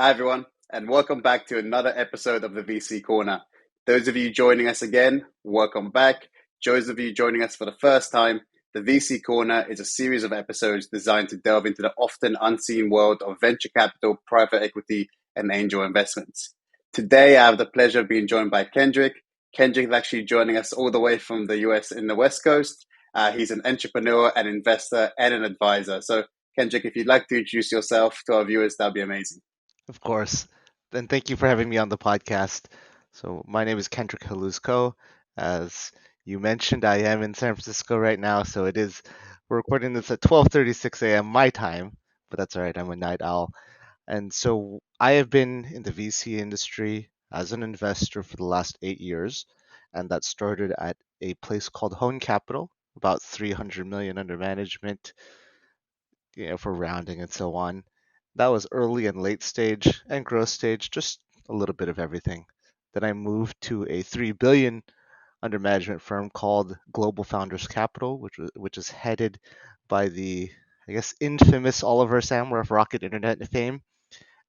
Hi, everyone, and welcome back to another episode of the VC Corner. Those of you joining us again, welcome back. Those of you joining us for the first time, the VC Corner is a series of episodes designed to delve into the often unseen world of venture capital, private equity, and angel investments. Today, I have the pleasure of being joined by Kendrick. Kendrick is actually joining us all the way from the US in the West Coast. He's an entrepreneur, an investor, and an advisor. So, Kendrick, if you'd like to introduce yourself to our viewers, that'd be amazing. Of course. And thank you for having me on the podcast. So my name is Kendrick Geluz Kho. As you mentioned, I am in San Francisco right now, so we're recording this at 12:36 a.m. my time, but that's all right. I'm a night owl. And so I have been in the VC industry as an investor for the last 8 years, and that started at a place called Hone Capital, about 300 million under management, for rounding and so on. That was early and late stage and growth stage, just a little bit of everything. Then I moved to a 3 billion under management firm called Global Founders Capital, which is headed by the, I guess, infamous Oliver Samwer of Rocket Internet fame.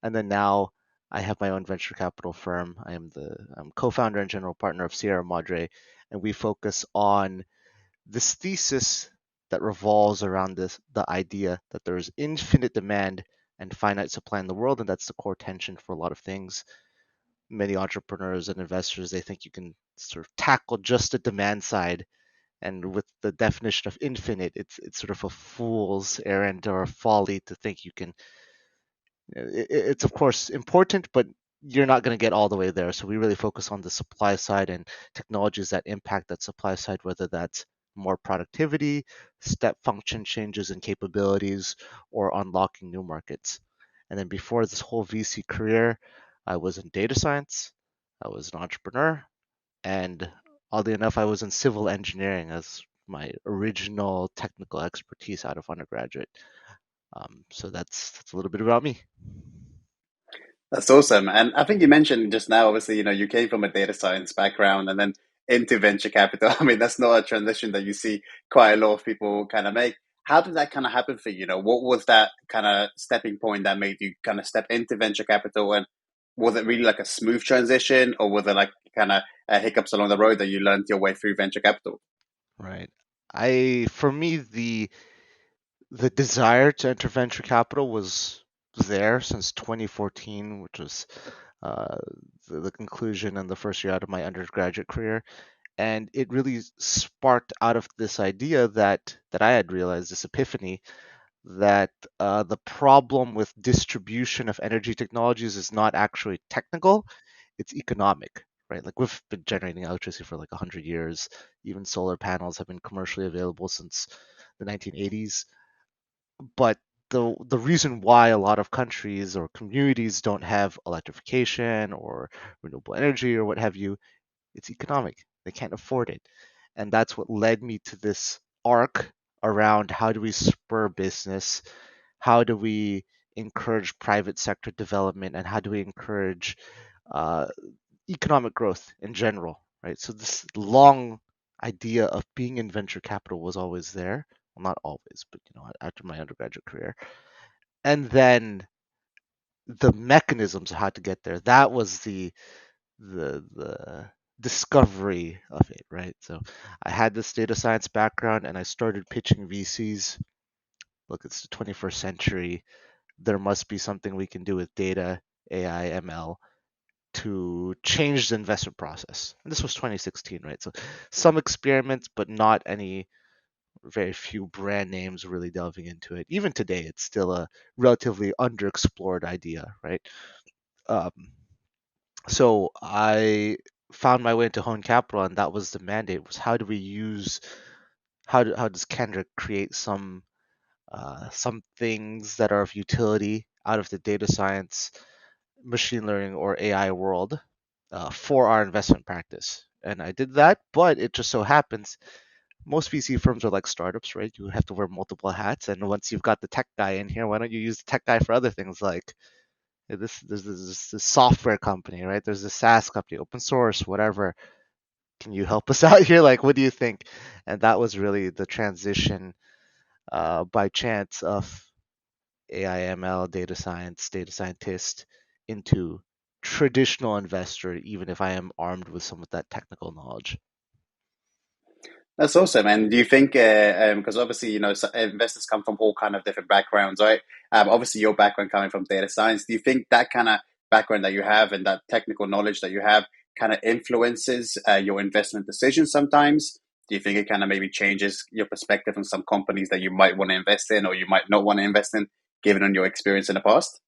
And then now I have my own venture capital firm. I'm co-founder and general partner of Sierra Madre, and we focus on this thesis that revolves around the idea that there is infinite demand and finite supply in the world, and that's the core tension for a lot of things. Many entrepreneurs and investors, they think you can sort of tackle just the demand side, and with the definition of infinite, it's sort of a fool's errand or a folly to think you can. It's of course important, but you're not going to get all the way there. So we really focus on the supply side and technologies that impact that supply side, whether that's more productivity, step function changes in capabilities, or unlocking new markets. And then before this whole VC career, I was in data science, I was an entrepreneur, and oddly enough, I was in civil engineering as my original technical expertise out of undergraduate. So that's a little bit about me. That's awesome. And I think you mentioned just now, obviously, you came from a data science background and then into venture capital. I mean, that's not a transition that you see quite a lot of people kind of make. How did that kind of happen for you? What was that kind of stepping point that made you kind of step into venture capital? And was it really like a smooth transition, or was it like kind of hiccups along the road that you learned your way through venture capital? Right. For me, the desire to enter venture capital was there since 2014, which was uh, the conclusion and the first year out of my undergraduate career. And it really sparked out of this idea that I had realized, this epiphany, that the problem with distribution of energy technologies is not actually technical, it's economic, right? Like we've been generating electricity for like 100 years. Even solar panels have been commercially available since the 1980s. But the reason why a lot of countries or communities don't have electrification or renewable energy or what have you, it's economic. They can't afford it. And that's what led me to this arc around how do we spur business, how do we encourage private sector development, and how do we encourage uh, economic growth in general, right? So this long idea of being in venture capital was always there. Well, not always, but after my undergraduate career. And then the mechanisms of how to get there. That was the discovery of it, right? So I had this data science background and I started pitching VCs. Look, it's the 21st century. There must be something we can do with data, AI, ML to change the investment process. And this was 2016, right? So some experiments, but not any, very few brand names really delving into it. Even today, it's still a relatively underexplored idea, right? Um, so I found my way into Hone Capital, and that was the mandate: was how do we use how does Kendrick create some things that are of utility out of the data science, machine learning, or AI world for our investment practice. And I did that, but it just so happens most VC firms are like startups, right? You have to wear multiple hats, and once you've got the tech guy in here, why don't you use the tech guy for other things like this software company, right? There's a SaaS company, open source, whatever. Can you help us out here? Like, what do you think? And that was really the transition by chance of AI, ML, data science, data scientist into traditional investor, even if I am armed with some of that technical knowledge. That's awesome. And do you think, because obviously, investors come from all kind of different backgrounds, right? Obviously, your background coming from data science, do you think that kind of background that you have and that technical knowledge that you have kind of influences your investment decisions sometimes? Do you think it kind of maybe changes your perspective on some companies that you might want to invest in or you might not want to invest in, given on your experience in the past?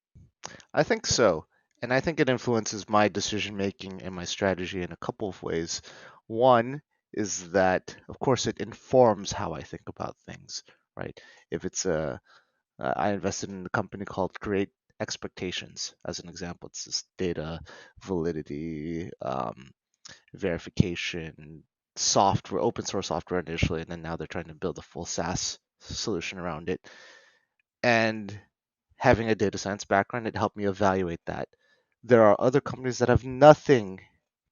I think so. And I think it influences my decision making and my strategy in a couple of ways. One is that, of course, it informs how I think about things, right? If it's I invested in a company called Great Expectations, as an example. It's this data validity, verification software, open source software initially, and then now they're trying to build a full SaaS solution around it. And having a data science background, it helped me evaluate that. There are other companies that have nothing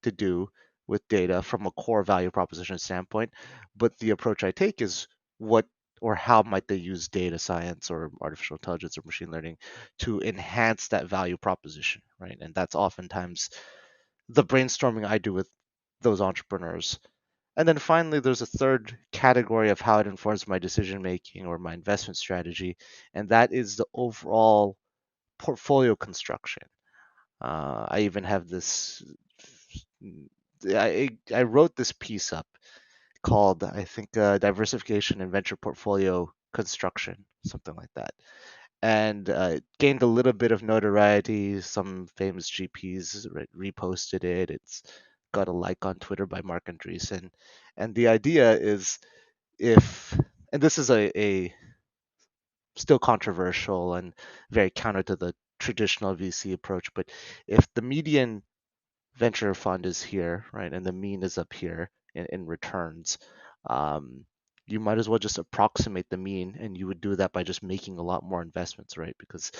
to do with data from a core value proposition standpoint, but the approach I take is what or how might they use data science or artificial intelligence or machine learning to enhance that value proposition, right? And that's oftentimes the brainstorming I do with those entrepreneurs. And then finally, there's a third category of how it informs my decision making or my investment strategy, and that is the overall portfolio construction. I even have this. I wrote this piece up called, I think, diversification and venture portfolio construction, something like that, and it gained a little bit of notoriety. Some famous GPs reposted it. It's got a like on Twitter by Mark Andreessen, and the idea is if, and this is a still controversial and very counter to the traditional VC approach, but if the median venture fund is here, right, and the mean is up here in returns, um, you might as well just approximate the mean, and you would do that by just making a lot more investments, right? Because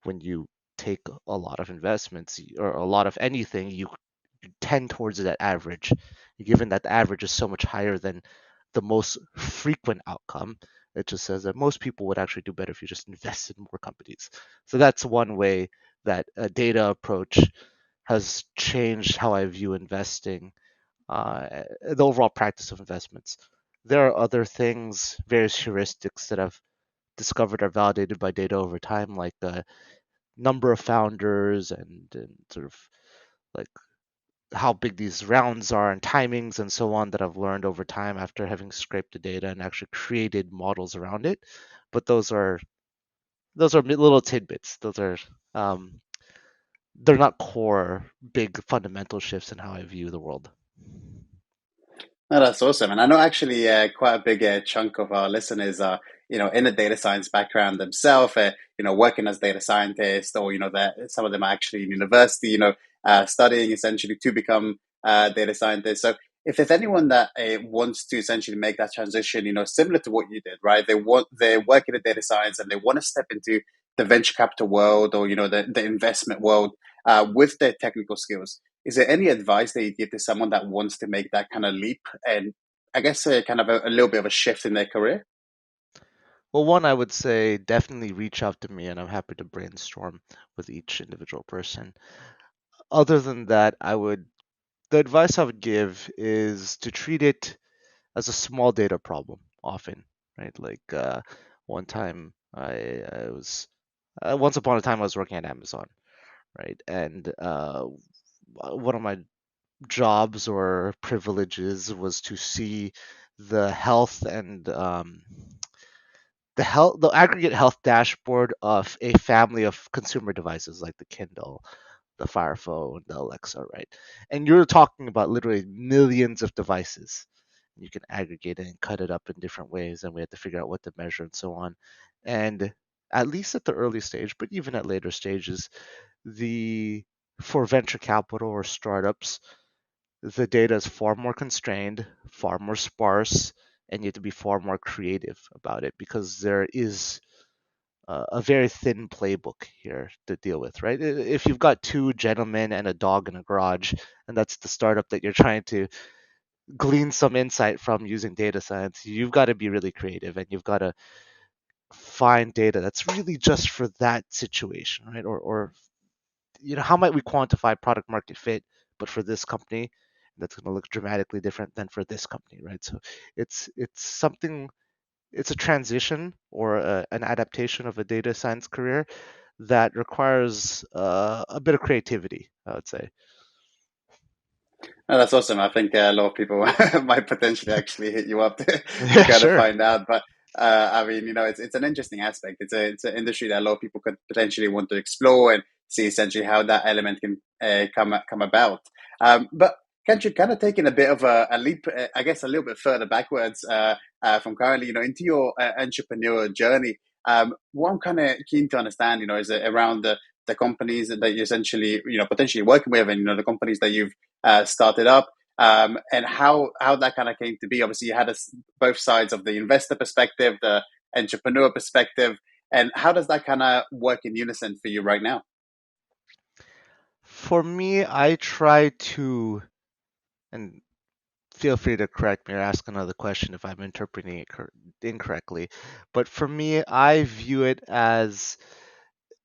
when you take a lot of investments or a lot of anything, you tend towards that average, given that the average is so much higher than the most frequent outcome. It just says that most people would actually do better if you just invest in more companies. So that's one way that a data approach has changed how I view investing, the overall practice of investments. There are other things, various heuristics that I've discovered are validated by data over time, like the number of founders and sort of like how big these rounds are and timings and so on that I've learned over time after having scraped the data and actually created models around it. But those are little tidbits. Those are um, they're not core big fundamental shifts in how I view the world. No, that's awesome. And I know actually quite a big chunk of our listeners are, in a data science background themselves, working as data scientists, or, that some of them are actually in university, studying essentially to become data scientists. So if there's anyone that wants to essentially make that transition, similar to what you did, right? They're working in data science and they want to step into the venture capital world or, the investment world with their technical skills. Is there any advice that you give to someone that wants to make that kind of leap and I guess kind of a little bit of a shift in their career? Well, one, I would say definitely reach out to me, and I'm happy to brainstorm with each individual person. Other than that, the advice I would give is to treat it as a small data problem often, right? Like one time I was once upon a time I was working at Amazon, right? And one of my jobs or privileges was to see the health and the aggregate health dashboard of a family of consumer devices like the Kindle, the Fire Phone, the Alexa, right? And you're talking about literally millions of devices. You can aggregate it and cut it up in different ways, and we had to figure out what to measure and so on. And at least at the early stage, but even at later stages, the for venture capital or startups, the data is far more constrained, far more sparse, and you have to be far more creative about it because there is a very thin playbook here to deal with, right? If you've got two gentlemen and a dog in a garage, and that's the startup that you're trying to glean some insight from using data science, you've got to be really creative and you've got to find data that's really just for that situation, right? Or how might we quantify product market fit, but for this company, that's going to look dramatically different than for this company, right? So it's something, it's a transition or an adaptation of a data science career that requires a bit of creativity, I would say. No, that's awesome. I think a lot of people might potentially actually hit you up to Yeah, kind of sure. find out. But I mean, it's an interesting aspect. It's an industry that a lot of people could potentially want to explore and see essentially how that element can come about. But can't you kind of taking a bit of a leap, I guess, a little bit further backwards from currently, into your entrepreneurial journey? What I'm kind of keen to understand, is around the companies that you essentially, potentially working with, and the companies that you've started up, and how that kind of came to be. Obviously, you had both sides of the investor perspective, the entrepreneur perspective, and how does that kind of work in unison for you right now? For me, I try to, and feel free to correct me or ask another question if I'm interpreting it incorrectly. But for me, I view it as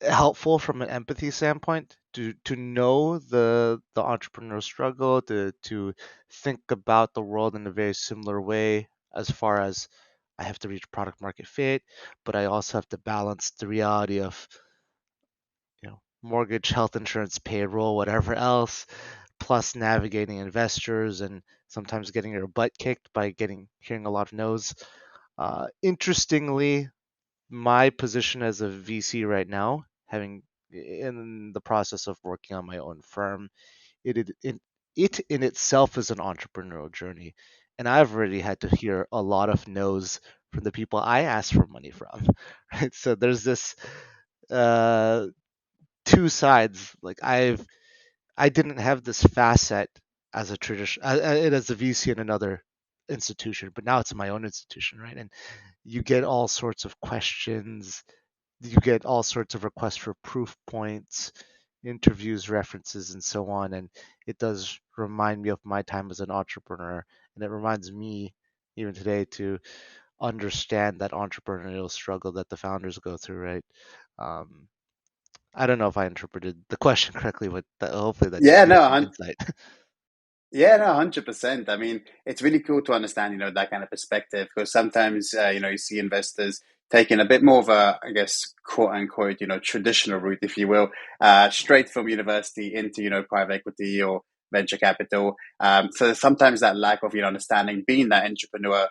helpful from an empathy standpoint to know the entrepreneurial struggle, to think about the world in a very similar way, as far as I have to reach product market fit, but I also have to balance the reality of, mortgage, health insurance, payroll, whatever else, plus navigating investors and sometimes getting your butt kicked by hearing a lot of no's. Interestingly, my position as a VC right now, having in the process of working on my own firm, it in itself is an entrepreneurial journey, and I've already had to hear a lot of no's from the people I ask for money from. Right, so there's this uh, two sides. Like I didn't have this facet as a tradition as a VC in another institution, but now it's in my own institution, right? And you get all sorts of questions, you get all sorts of requests for proof points, interviews, references, and so on. And it does remind me of my time as an entrepreneur, and it reminds me even today to understand that entrepreneurial struggle that the founders go through, right? Um, I don't know if I interpreted the question correctly, but hopefully that just Yeah, gives you no, some insight. yeah, no, 100%. I mean, it's really cool to understand, that kind of perspective because sometimes, you see investors taking a bit more of a, I guess, quote unquote, traditional route, if you will, straight from university into, private equity or venture capital. So sometimes that lack of, understanding, being that entrepreneur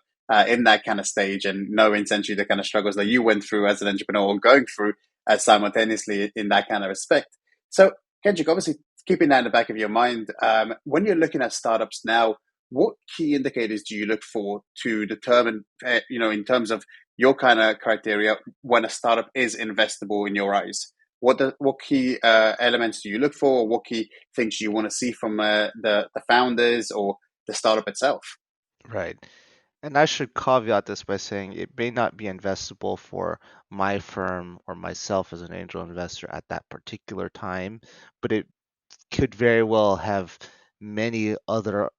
in that kind of stage and knowing essentially the kind of struggles that you went through as an entrepreneur or going through simultaneously in that kind of respect. So, Kendrick, obviously keeping that in the back of your mind, when you're looking at startups now, what key indicators do you look for to determine, in terms of your kind of criteria, when a startup is investable in your eyes? What key elements do you look for, or what key things do you want to see from the founders or the startup itself? Right. And I should caveat this by saying it may not be investable for my firm or myself as an angel investor at that particular time, but it could very well have many other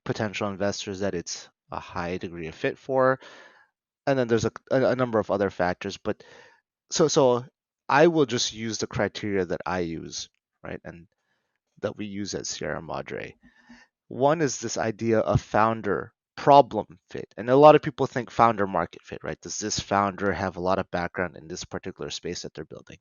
potential investors that it's a high degree of fit for. And then there's a number of other factors. But so I will just use the criteria that I use, right? And that we use at Sierra Madre. One is this idea of founder problem fit. And a lot of people think founder market fit, right? Does this founder have a lot of background in this particular space that they're building?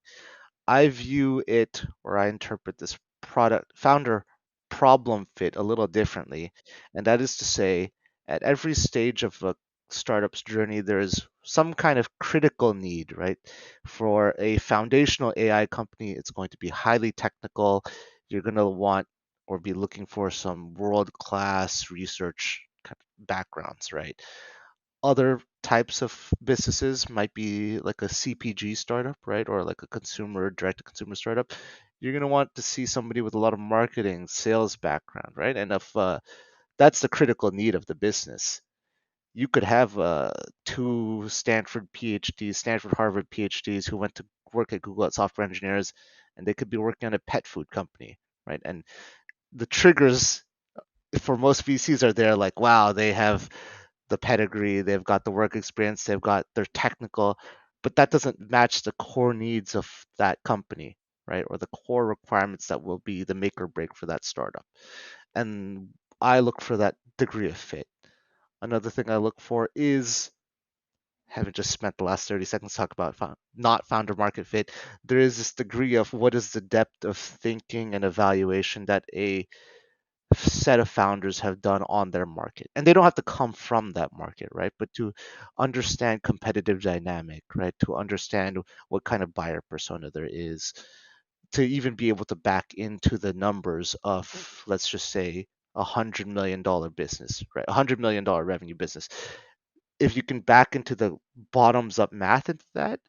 I view it, or I interpret this product founder problem fit a little differently. And that is to say, at every stage of a startup's journey, there is some kind of critical need, right? For a foundational AI company, it's going to be highly technical. You're going to want or be looking for some world class research backgrounds, right? Other types of businesses might be like a CPG startup, right? Or like a consumer, direct to consumer startup. You're going to want to see somebody with a lot of marketing, sales background, right? And if that's the critical need of the business, you could have two Stanford PhDs, Stanford Harvard PhDs who went to work at Google as software engineers, and they could be working on a pet food company, right? And the triggers for most VCs are there like, wow, they have the pedigree, they've got the work experience, they're technical, but that doesn't match the core needs of that company, right? Or the core requirements that will be the make or break for that startup. And I look for that degree of fit. Another thing I look for is, having just spent the last 30 seconds talk about not founder market fit, there is this degree of what is the depth of thinking and evaluation that a set of founders have done on their market. And they don't have to come from that market, right? But to understand competitive dynamic, right? To understand what kind of buyer persona there is, to even be able to back into the numbers of, let's just say, $100 million business, right? $100 million revenue business. If you can back into the bottoms up math into that,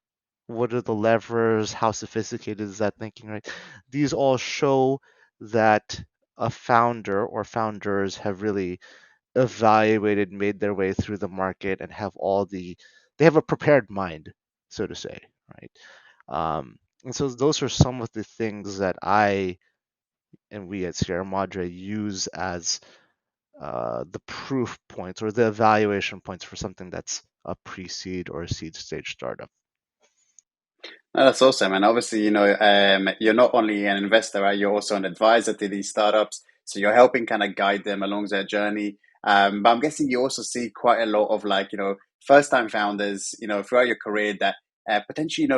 what are the levers? How sophisticated is that thinking, right? These all show that a founder or founders have really evaluated, made their way through the market, and they have a prepared mind, so to say, right? And so those are some of the things that I and we at Sierra Madre use as the proof points or the evaluation points for something that's a pre-seed or a seed stage startup. No, that's awesome. And obviously, you're not only an investor, right? You're also an advisor to these startups. So you're helping kind of guide them along their journey. But I'm guessing you also see quite a lot of like, first time founders, throughout your career that potentially,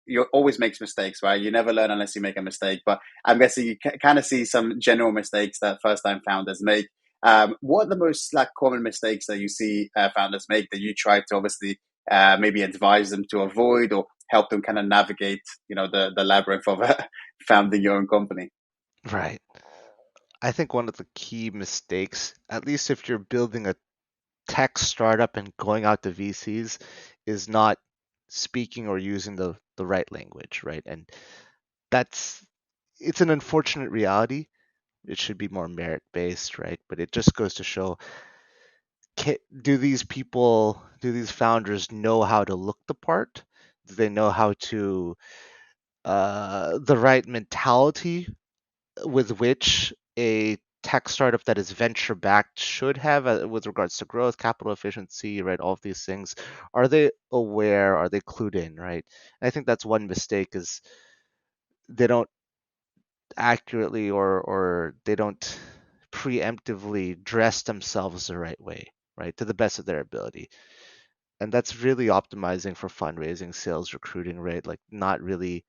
you always makes mistakes, right? You never learn unless you make a mistake. But I'm guessing you kind of see some general mistakes that first time founders make. What are the most like common mistakes that you see founders make that you try to obviously maybe advise them to avoid or help them kind of navigate, the labyrinth of founding your own company? Right. I think one of the key mistakes, at least if you're building a tech startup and going out to VCs, is not speaking or using the right language, right? And that's it's an unfortunate reality. It should be more merit based, right? But it just goes to show, do these founders know how to look the part? Do they know how to the right mentality with which a tech startup that is venture backed should have with regards to growth, capital efficiency, right? All of these things. Are they aware? Are they clued in, right? And I think that's one mistake is they don't accurately or they don't preemptively dress themselves the right way, right? To the best of their ability. And that's really optimizing for fundraising, sales, recruiting, right? Like not really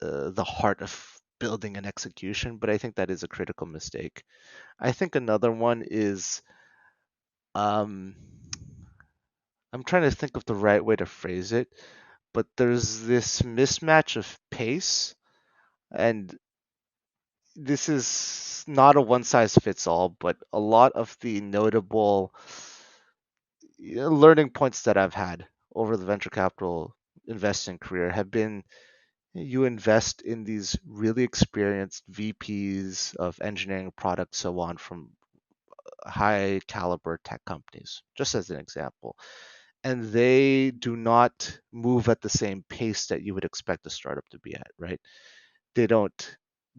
the heart of building an execution, but I think that is a critical mistake. I think another one is um, I'm trying to think of the right way to phrase it, but there's this mismatch of pace, and this is not a one size fits all, but a lot of the notable learning points that I've had over the venture capital investing career have been you invest in these really experienced VPs of engineering, product, so on, from high caliber tech companies, just as an example. And they do not move at the same pace that you would expect a startup to be at, right? They don't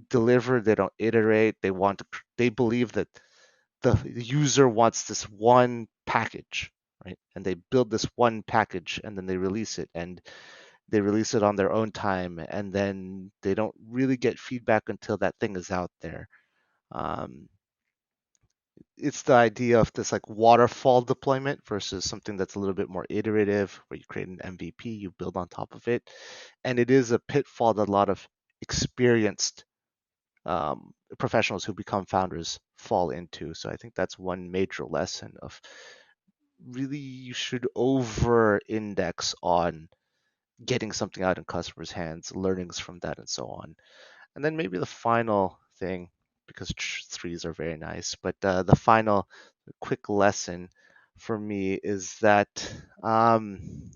deliver, they don't iterate, they believe that the user wants this one package, right? And they build this one package and then they release it and they release it on their own time and then they don't really get feedback until that thing is out there. Um, it's the idea of this like waterfall deployment versus something that's a little bit more iterative where you create an MVP, you build on top of it. And it is a pitfall that a lot of experienced professionals who become founders fall into. So I think that's one major lesson of really you should over index on getting something out in customers' hands, learnings from that, and so on. And then maybe the final thing, because threes are very nice, but the final quick lesson for me is that um,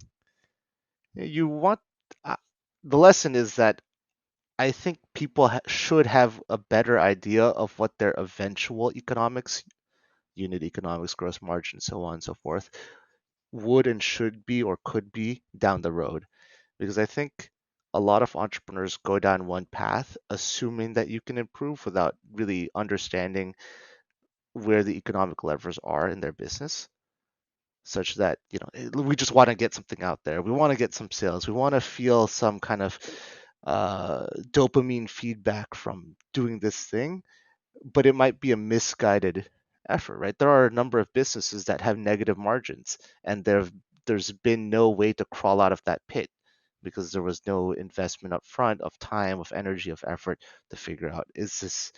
you want uh, the lesson is that I think people should have a better idea of what their eventual economics, unit economics, gross margin, so on and so forth, would and should be or could be down the road. Because I think a lot of entrepreneurs go down one path, assuming that you can improve without really understanding where the economic levers are in their business, such that, we just want to get something out there. We want to get some sales. We want to feel some kind of dopamine feedback from doing this thing, but it might be a misguided effort, right? There are a number of businesses that have negative margins, and there's been no way to crawl out of that pit because there was no investment up front of time, of energy, of effort to figure out, is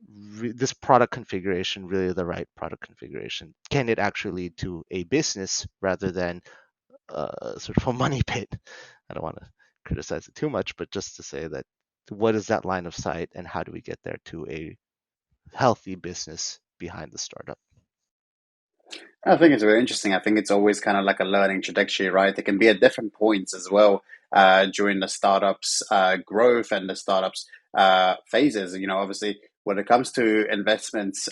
this product configuration really the right product configuration? Can it actually lead to a business rather than sort of a money pit? I don't want to criticize it too much, but just to say that what is that line of sight and how do we get there to a healthy business behind the startup? I think it's very interesting. I think it's always kind of like a learning trajectory, right? It can be at different points as well during the startup's growth and the startup's phases. Obviously, when it comes to investments,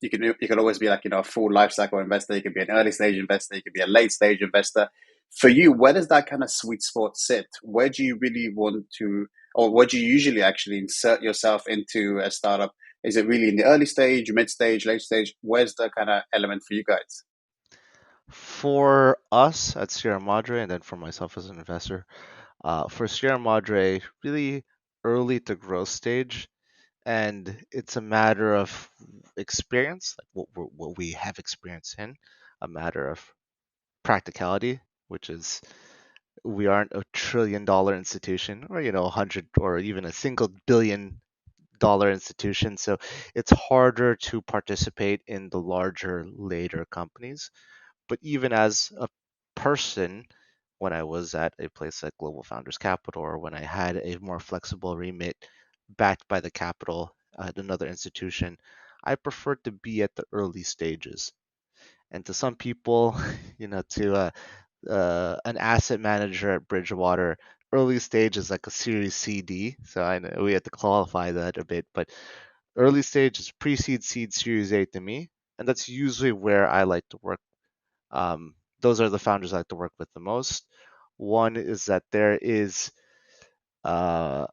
you can always be like a full life cycle investor. You could be an early stage investor. You could be a late stage investor. For you, where does that kind of sweet spot sit? Where do you really want to, or where do you usually actually insert yourself into a startup? Is it really in the early stage, mid stage, late stage? Where's the kind of element for you guys? For us at Sierra Madre, and then for myself as an investor, for Sierra Madre, really early to growth stage, and it's a matter of experience, like what we have experience in, a matter of practicality, which is we aren't a $1 trillion institution or 100 or even a single $1 billion institution, so it's harder to participate in the larger later companies. But even as a person, when I was at a place like Global Founders Capital, or when I had a more flexible remit backed by the capital at another institution, I prefer to be at the early stages. And to some people, to an asset manager at Bridgewater, early stage is like a Series CD. So I know we have to qualify that a bit, but early stage is pre-seed, seed, Series A to me, and that's usually where I like to work. Those are the founders I like to work with the most. One is that uh,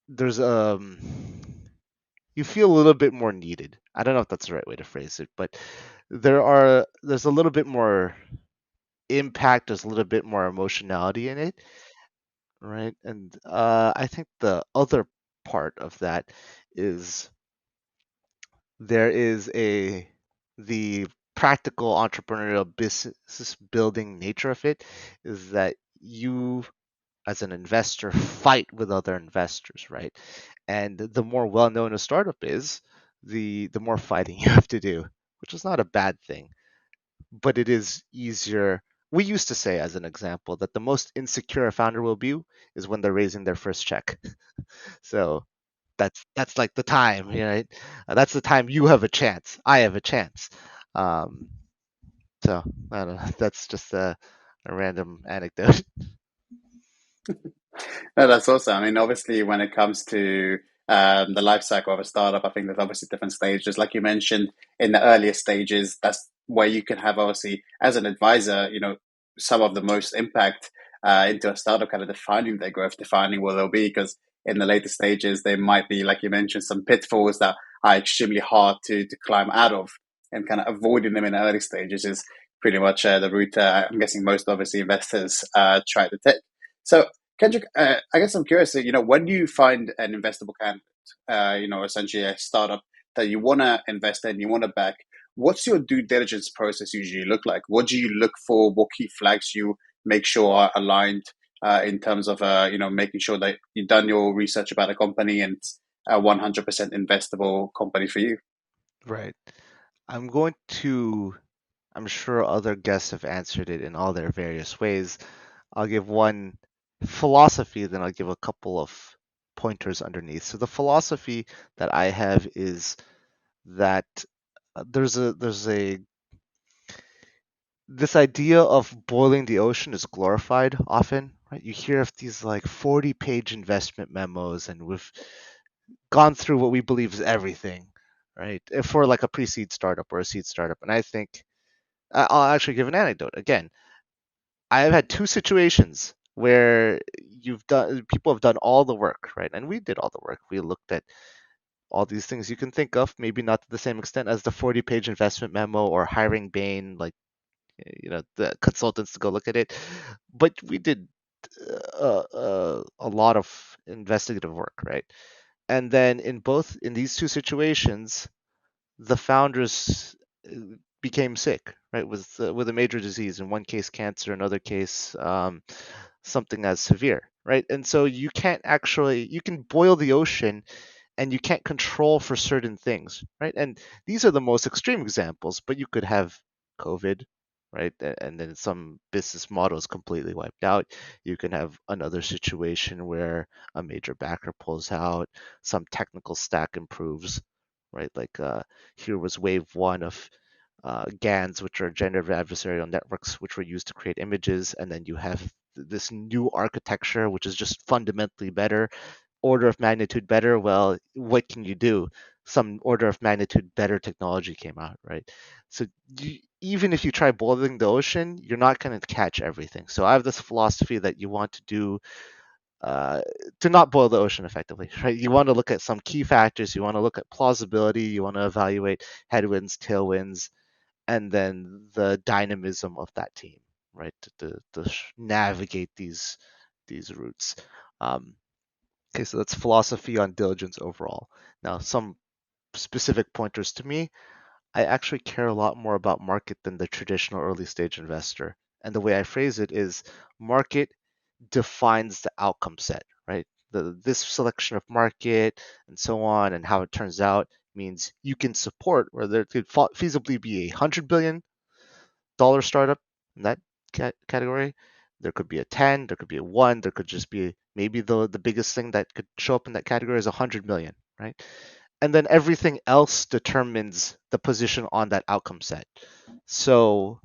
there's you feel a little bit more needed. I don't know if that's the right way to phrase it, but there's a little bit more impact, there's a little bit more emotionality in it, right? And I think the other part of that is there is a the practical entrepreneurial business building nature of it is that you as an investor fight with other investors, right? And the more well known a startup is, the more fighting you have to do, which is not a bad thing, but it is easier. We used to say, as an example, that the most insecure a founder will be is when they're raising their first check. So that's like the time, right? That's the time you have a chance. I have a chance. Um, so I don't know. That's just a random anecdote. No, that's awesome. I mean, obviously, when it comes to the life cycle of a startup, I think there's obviously different stages. Like you mentioned, in the earlier stages, that's where you can have, obviously, as an advisor, some of the most impact into a startup, kind of defining their growth, defining where they'll be. Because in the later stages, there might be, like you mentioned, some pitfalls that are extremely hard to climb out of, and kind of avoiding them in the early stages is pretty much the route I'm guessing most obviously investors try to take. So, Kendrick, I guess I'm curious. When do you find an investable candidate? Essentially a startup that you want to invest in, you want to back. What's your due diligence process usually look like? What do you look for? What key flags you make sure are aligned in terms of making sure that you've done your research about a company and it's a 100% investable company for you? Right. I'm going to, I'm sure other guests have answered it in all their various ways. I'll give one philosophy, then I'll give a couple of pointers underneath. So the philosophy that I have is that there's a this idea of boiling the ocean is glorified often, right? You hear of these like 40-page investment memos, and we've gone through what we believe is everything, right? For like a pre-seed startup or a seed startup. And I think I'll actually give an anecdote. Again, I've had two situations where you've done people have done all the work, right? And we did all the work. We looked at all these things you can think of, maybe not to the same extent as the 40-page investment memo or hiring Bain, like the consultants to go look at it. But we did a lot of investigative work, right? And then in these two situations, the founders became sick, right, with a major disease. In one case, cancer. In another case, something as severe, right? And so you can boil the ocean and you can't control for certain things, right? And these are the most extreme examples, but you could have COVID, right? And then some business model is completely wiped out. You can have another situation where a major backer pulls out, some technical stack improves, right? Like here was wave one of GANs, which are generative adversarial networks, which were used to create images, and then you have this new architecture, which is just fundamentally better, order of magnitude better. Well, what can you do? Some order of magnitude better technology came out, right? So even if you try boiling the ocean, you're not going to catch everything. So I have this philosophy that you want to do uh, to not boil the ocean effectively, right? You want to look at some key factors. You want to look at plausibility. You want to evaluate headwinds, tailwinds, and then the dynamism of that team, right? To navigate these routes. Um, Okay, so that's philosophy on diligence overall. Now, some specific pointers to me, I actually care a lot more about market than the traditional early stage investor. And the way I phrase it is market defines the outcome set, right? This selection of market and so on and how it turns out means you can support, or there could feasibly be $100 billion startup in that category. There could be a 10, there could be a 1, there could just be maybe the biggest thing that could show up in that category is 100 million, right? And then everything else determines the position on that outcome set. So,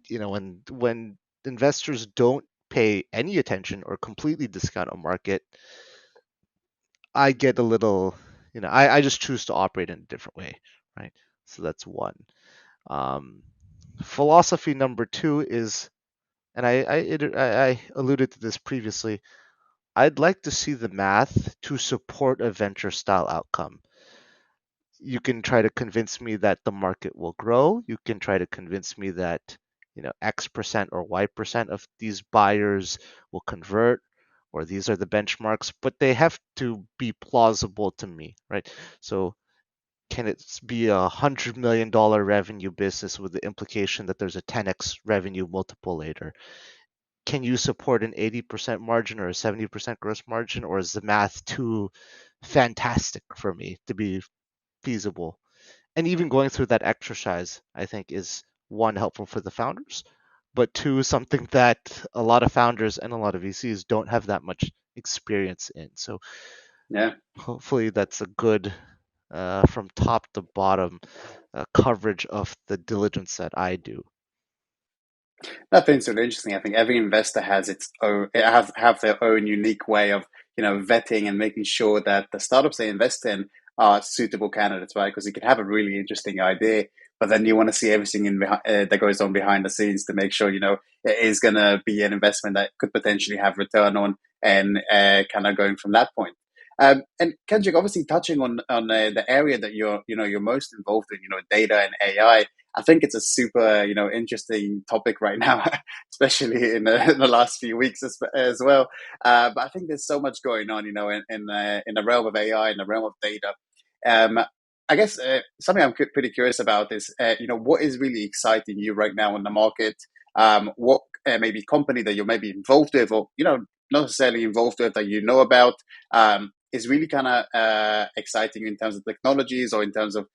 when investors don't pay any attention or completely discount a market, I get a little, I just choose to operate in a different way, right? So that's one. Um, Philosophy number two is, and I alluded to this previously, I'd like to see the math to support a venture style outcome. You can try to convince me that the market will grow. You can try to convince me that, X percent or Y percent of these buyers will convert, or these are the benchmarks, but they have to be plausible to me, right? So can it be $100 million revenue business with the implication that there's a 10x revenue multiple later? Can you support an 80% margin or a 70% gross margin, or is the math too fantastic for me to be feasible? And even going through that exercise, I think, is one, helpful for the founders, but two, something that a lot of founders and a lot of VCs don't have that much experience in. So Yeah. hopefully that's a good, from top to bottom, coverage of the diligence that I do. That thing's really interesting. I think every investor has its own have their own unique way of vetting and making sure that the startups they invest in are suitable candidates, right? Because you can have a really interesting idea, but then you want to see everything that goes on behind the scenes to make sure it is going to be an investment that could potentially have return on, and kind of going from that point. And Kendrick, obviously touching on the area that you're most involved in, data and AI. I think it's a super, interesting topic right now, especially in the last few weeks as well. But I think there's so much going on, in the realm of AI, in the realm of data. Um, I guess something I'm pretty curious about is, what is really exciting you right now in the market? What maybe company that you're maybe involved with, or not necessarily involved with, that about, is really kind of exciting in terms of technologies or in terms of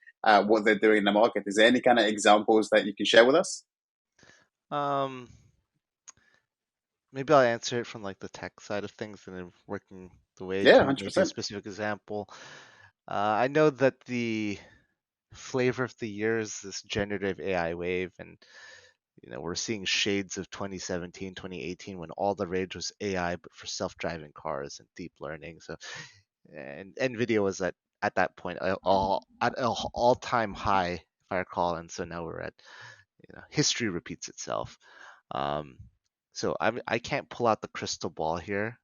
what they're doing in the market. Is there any kind of examples that you can share with us? Um, Maybe I'll answer it from like the tech side of things and then working the way Yeah, to maybe a 100%. specific example. I know that the flavor of the year is this generative AI wave, and we're seeing shades of 2017, 2018 when all the rage was AI, but for self-driving cars and deep learning. So, and Nvidia was at that point at an all-time high, if I recall, and so now we're at history repeats itself. Um, so I can't pull out the crystal ball here,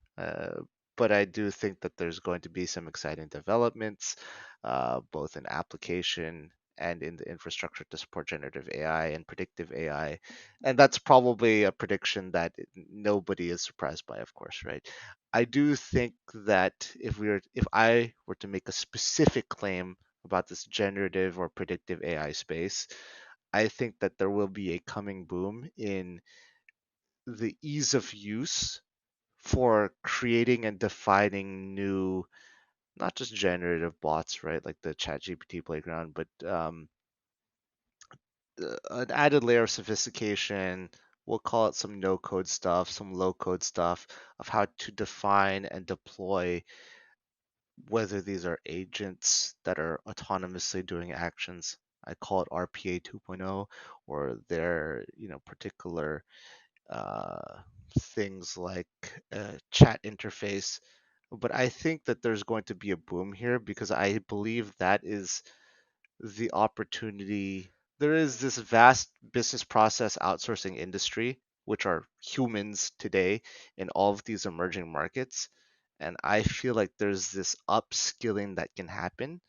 but I do think that there's going to be some exciting developments, both in application and in the infrastructure to support generative AI and predictive AI. And that's probably a prediction that nobody is surprised by, of course, right? I do think that if I were to make a specific claim about this generative or predictive AI space, I think that there will be a coming boom in the ease of use for creating and defining new, not just generative bots, right, like the ChatGPT playground, but an added layer of sophistication. We'll call it some no code stuff, some low code stuff of how to define and deploy whether these are agents that are autonomously doing actions. I call it RPA 2.0, or their particular uh, things like chat interface. But I think that there's going to be a boom here because I believe that is the opportunity. There is this vast business process outsourcing industry, which are humans today in all of these emerging markets. And I feel like there's this upskilling that can happen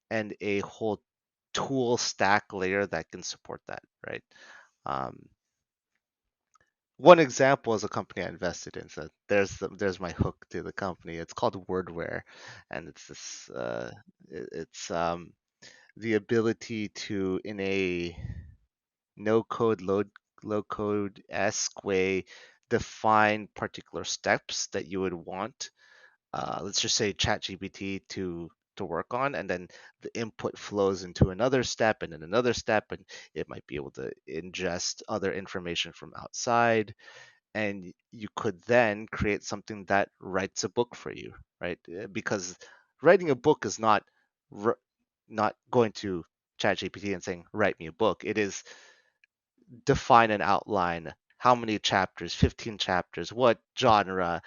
and a whole tool stack layer that can support that, right? Um, One example is a company I invested in. So there's my hook to the company. It's called Wordware, and it's this it's the ability to, in a no code low code esque way, define particular steps that you would want, let's just say ChatGPT to work on, and then the input flows into another step and then another step, and it might be able to ingest other information from outside, and you could then create something that writes a book for you, right? Because writing a book is not going to ChatGPT and saying write me a book. It is define an outline, how many chapters, 15 chapters, what genre,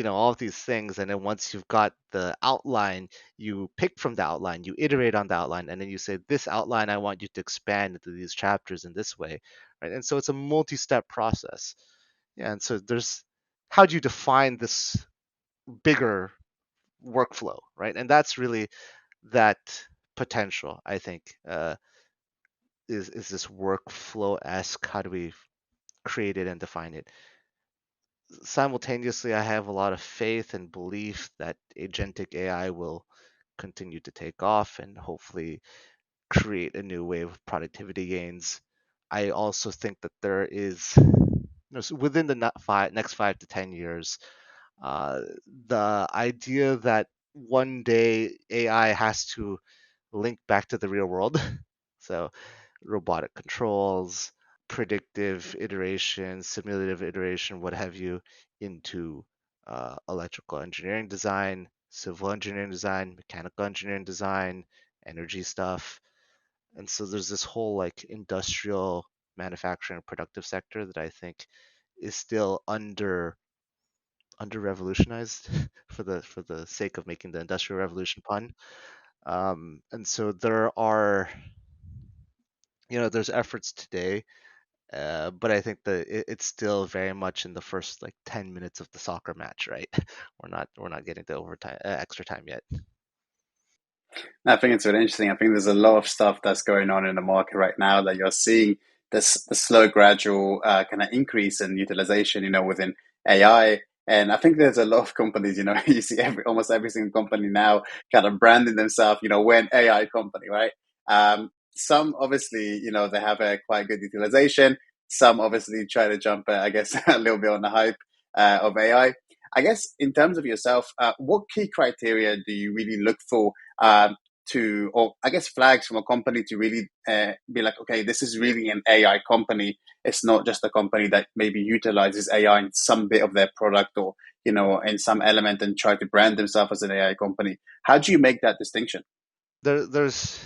all of these things. And then once you've got the outline, you pick from the outline, you iterate on the outline, and then you say, this outline, I want you to expand into these chapters in this way, right? And so it's a multi-step process. Yeah, and so there's how do you define this bigger workflow, right? And that's really that potential, I think, is this workflow-esque. How do we create it and define it? Simultaneously, I have a lot of faith and belief that agentic AI will continue to take off and hopefully create a new wave of productivity gains. I also think that there is, within the next 5 to 10 years, uh, the idea that one day AI has to link back to the real world. So, robotic controls, predictive iteration, simulative iteration, what have you, into electrical engineering design, civil engineering design, mechanical engineering design, energy stuff. And so there's this whole like industrial manufacturing productive sector that I think is still under revolutionized for the sake of making the industrial revolution pun. And so there's efforts today, but I think that it's still very much in the first like 10 minutes of the soccer match, right? We're not getting to overtime, extra time yet. I think it's really interesting. I think there's a lot of stuff that's going on in the market right now that you're seeing this the slow, gradual kind of increase in utilization, within AI. And I think there's a lot of companies, you see almost every single company now kind of branding themselves, we're an AI company, right? Some obviously, they have a quite good utilization. Some obviously try to jump, I guess, a little bit on the hype of AI. I guess in terms of yourself, what key criteria do you really look for or I guess flags from a company to really be like, okay, this is really an AI company. It's not just a company that maybe utilizes AI in some bit of their product or, in some element and try to brand themselves as an AI company. How do you make that distinction? There's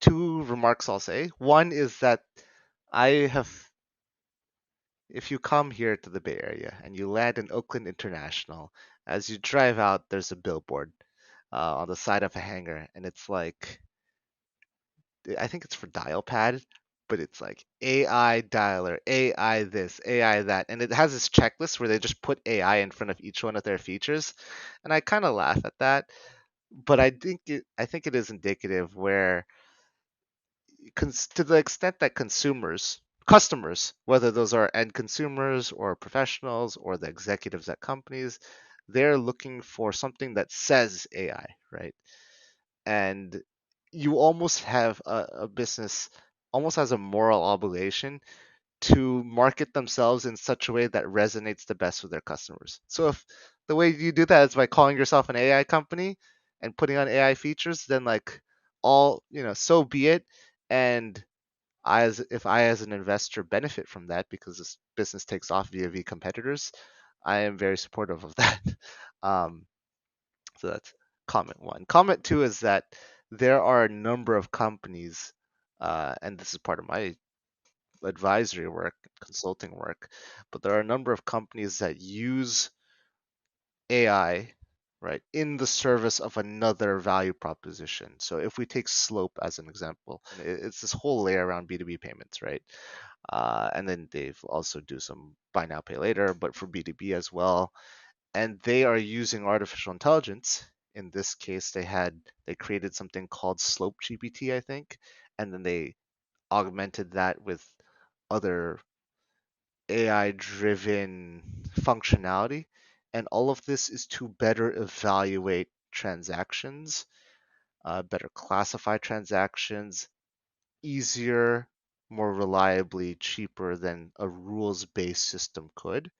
two remarks I'll say. One is that I have, if you come here to the Bay Area and you land in Oakland International, as you drive out, there's a billboard on the side of a hangar, and it's like, I think it's for dial pad, but it's like AI dialer, AI this, AI that, and it has this checklist where they just put AI in front of each one of their features, and I kind of laugh at that, but I think it is indicative where to the extent that customers, whether those are end consumers or professionals or the executives at companies, they're looking for something that says AI, right? And you almost have a business almost has a moral obligation to market themselves in such a way that resonates the best with their customers. So if the way you do that is by calling yourself an AI company and putting on AI features, then like so be it. And if I as an investor benefit from that because this business takes off via competitors, I am very supportive of that. Um, so that's comment one. Comment two is that there are a number of companies, and this is part of my advisory work, consulting work, but there are a number of companies that use AI, right, in the service of another value proposition. So if we take Slope as an example, it's this whole layer around B2B payments, right? And then they've also do some buy now, pay later, but for B2B as well. And they are using artificial intelligence. In this case, they created something called Slope GPT, I think, and then they augmented that with other AI driven functionality. And all of this is to better evaluate transactions, better classify transactions, easier, more reliably, cheaper than a rules based system could.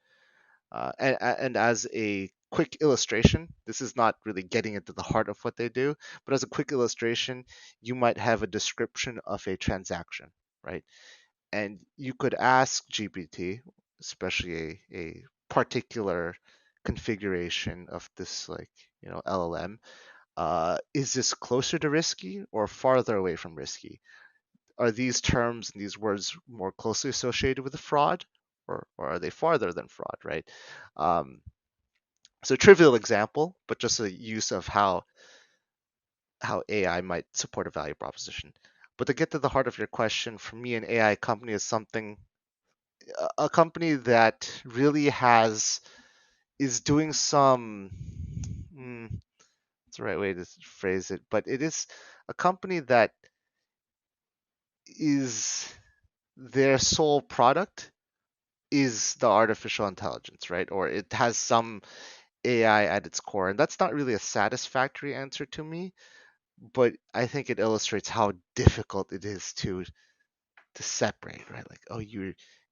And as a quick illustration, this is not really getting into the heart of what they do, but as a quick illustration, you might have a description of a transaction, right? And you could ask GPT, especially a particular configuration of this, like, LLM, is this closer to risky or farther away from risky? Are these terms and these words more closely associated with the fraud, or are they farther than fraud, right? Um, so trivial example, but just a use of how AI might support a value proposition. But to get to the heart of your question, for me, an AI company is something a company that really has is doing some what's the right way to phrase it, but it is a company that is their sole product is the artificial intelligence, right? Or it has some AI at its core. And that's not really a satisfactory answer to me, but I think it illustrates how difficult it is to separate, right? Like, oh,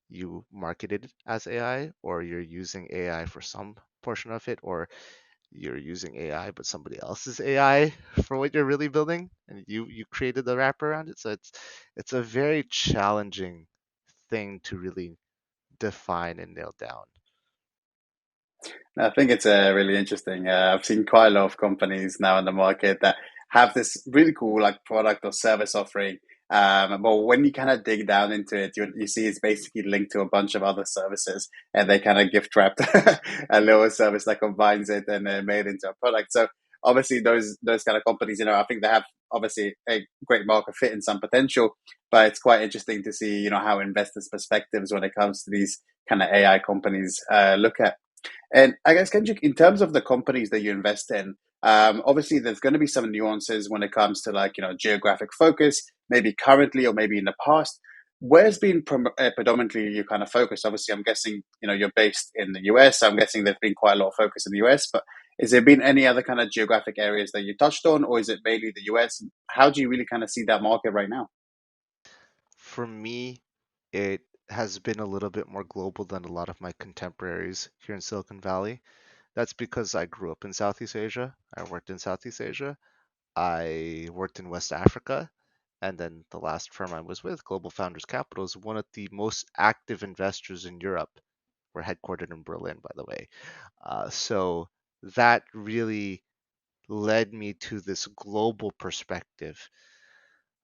you marketed it as AI, or you're using AI for some portion of it, or you're using AI, but somebody else's AI for what you're really building, and you created the wrapper around it. So it's a very challenging thing to really define and nail down. I think it's really interesting. I've seen quite a lot of companies now in the market that have this really cool like product or service offering. But when you kind of dig down into it, you see it's basically linked to a bunch of other services, and they kind of gift wrapped a little service that combines it and made into a product. So obviously, those kind of companies, I think they have obviously a great market fit and some potential. But it's quite interesting to see, how investors' perspectives when it comes to these kind of AI companies look at. And I guess, Kendrick, in terms of the companies that you invest in, obviously there's going to be some nuances when it comes to like, geographic focus, maybe currently or maybe in the past. Where's been predominantly your kind of focus? Obviously, I'm guessing, you're based in the US. So I'm guessing there's been quite a lot of focus in the US, but has there been any other kind of geographic areas that you touched on, or is it mainly the US? How do you really kind of see that market right now? For me, it has been a little bit more global than a lot of my contemporaries here in Silicon Valley. That's because I grew up in Southeast Asia. I worked in Southeast Asia. I worked in West Africa. And then the last firm I was with, Global Founders Capital, is one of the most active investors in Europe. We're headquartered in Berlin, by the way. So that really led me to this global perspective.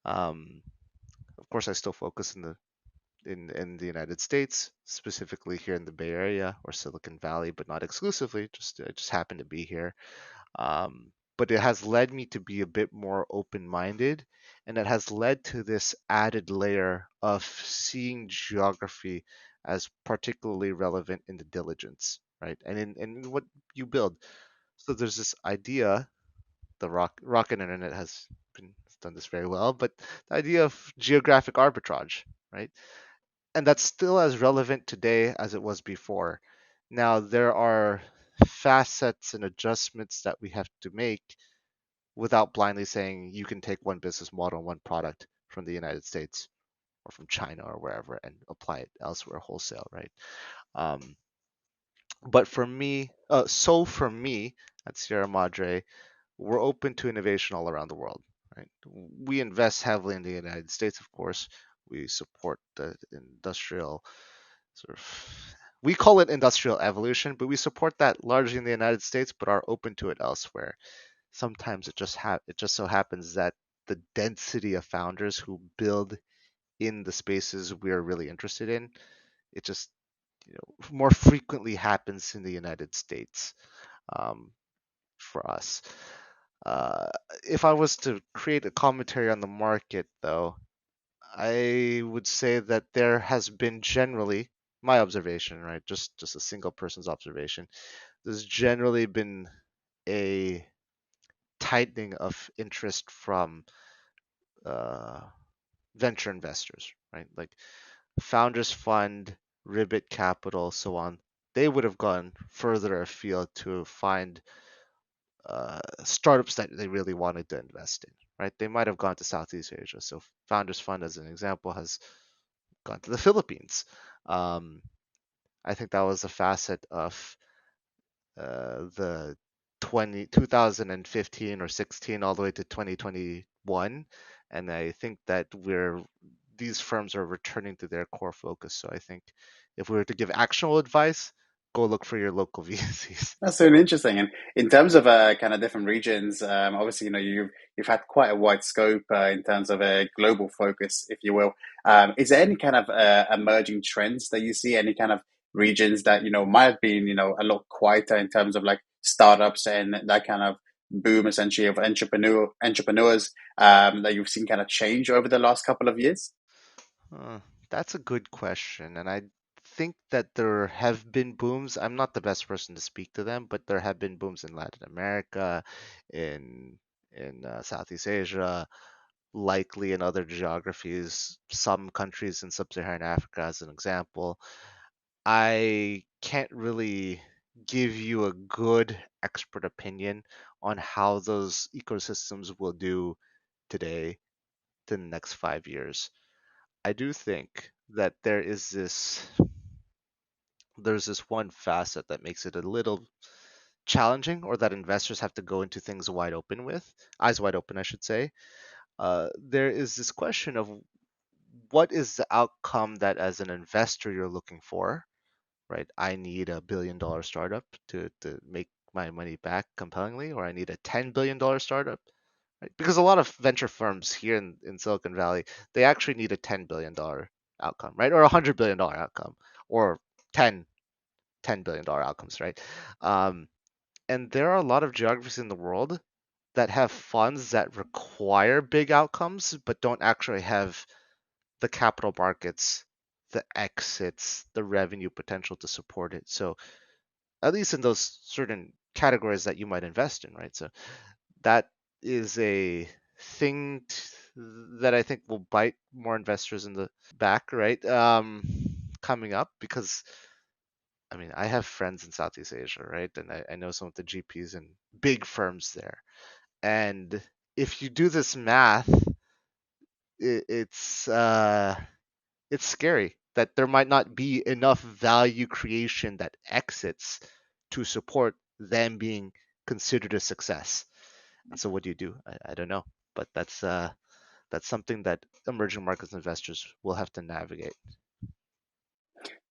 Um, of course, I still focus in the United States, specifically here in the Bay Area or Silicon Valley, but not exclusively. Just I just happen to be here. But it has led me to be a bit more open-minded, and it has led to this added layer of seeing geography as particularly relevant in the diligence, right? And in what you build. So there's this idea, the rocket internet has been done this very well, but the idea of geographic arbitrage, right? And that's still as relevant today as it was before. Now, there are facets and adjustments that we have to make without blindly saying you can take one business model and one product from the United States or from China or wherever and apply it elsewhere wholesale, right? Um, but for me at Sierra Madre, we're open to innovation all around the world, right? We invest heavily in the United States, of course. We support the industrial sort of, we call it industrial evolution, but we support that largely in the United States, but are open to it elsewhere. Sometimes it just so happens that the density of founders who build in the spaces we're really interested in, it just more frequently happens in the United States um, for us. Uh, if I was to create a commentary on the market, though, I would say that there has been generally my observation, right? Just a single person's observation. There's generally been a tightening of interest from uh, venture investors, right? Like Founders Fund, Ribbit Capital, so on. They would have gone further afield to find startups that they really wanted to invest in, right? They might have gone to Southeast Asia. So Founders Fund, as an example, has gone to the Philippines. Um, I think that was a facet of the 2015 or 16 all the way to 2021. And I think that these firms are returning to their core focus. So I think if we were to give actionable advice, go look for your local VCs. That's really interesting. And in terms of kind of different regions, obviously, you've had quite a wide scope in terms of a global focus, if you will. Is there any kind of emerging trends that you see? Any kind of regions that might have been a lot quieter in terms of like startups and that kind of boom, essentially, of entrepreneurs that you've seen kind of change over the last couple of years? Uh, that's a good question, and I think that there have been booms. I'm not the best person to speak to them, but there have been booms in Latin America, in Southeast Asia, likely in other geographies, some countries in sub-Saharan Africa, as an example. I can't really give you a good expert opinion on how those ecosystems will do today to the next 5 years. I do think that there's this one facet that makes it a little challenging, or that investors have to go into things eyes wide open, I should say. There is this question of what is the outcome that as an investor you're looking for, right? I need a $1 billion startup to make my money back compellingly, or I need a $10 billion startup, right? Because a lot of venture firms here in Silicon Valley, they actually need a $10 billion outcome, right? Or $100 billion outcome, or 10, $10 billion outcomes, right? Um, and there are a lot of geographies in the world that have funds that require big outcomes, but don't actually have the capital markets, the exits, the revenue potential to support it. So at least in those certain categories that you might invest in, right? So that is a thing that I think will bite more investors in the back, right? Coming up, because I mean, I have friends in Southeast Asia, right? And I know some of the GPs and big firms there. And if you do this math, it, it's uh, it's scary that there might not be enough value creation that exits to support them being considered a success. And so what do? I don't know, but that's something that emerging markets investors will have to navigate.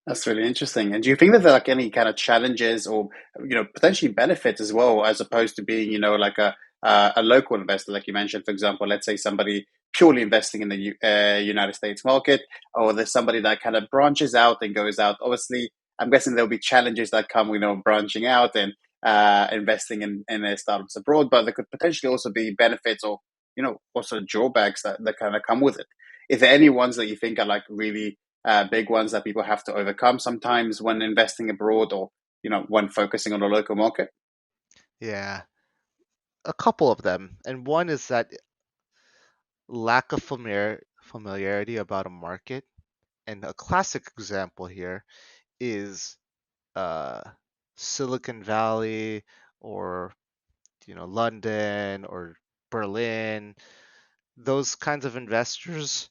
That's really interesting. And do you think that there are like any kind of challenges or potentially benefits as well, as opposed to being like a local investor, like you mentioned, for example, let's say somebody purely investing in the United States market, or there's somebody that kind of branches out and goes out. Obviously, I'm guessing there'll be challenges that come, branching out and investing in their startups abroad, but there could potentially also be benefits or also drawbacks that kind of come with it. Is there any ones that you think are like really big ones that people have to overcome sometimes when investing abroad, or when focusing on the local market? Yeah, a couple of them. And one is that lack of familiarity about a market. And a classic example here is uh, Silicon Valley or London or Berlin, those kinds of investors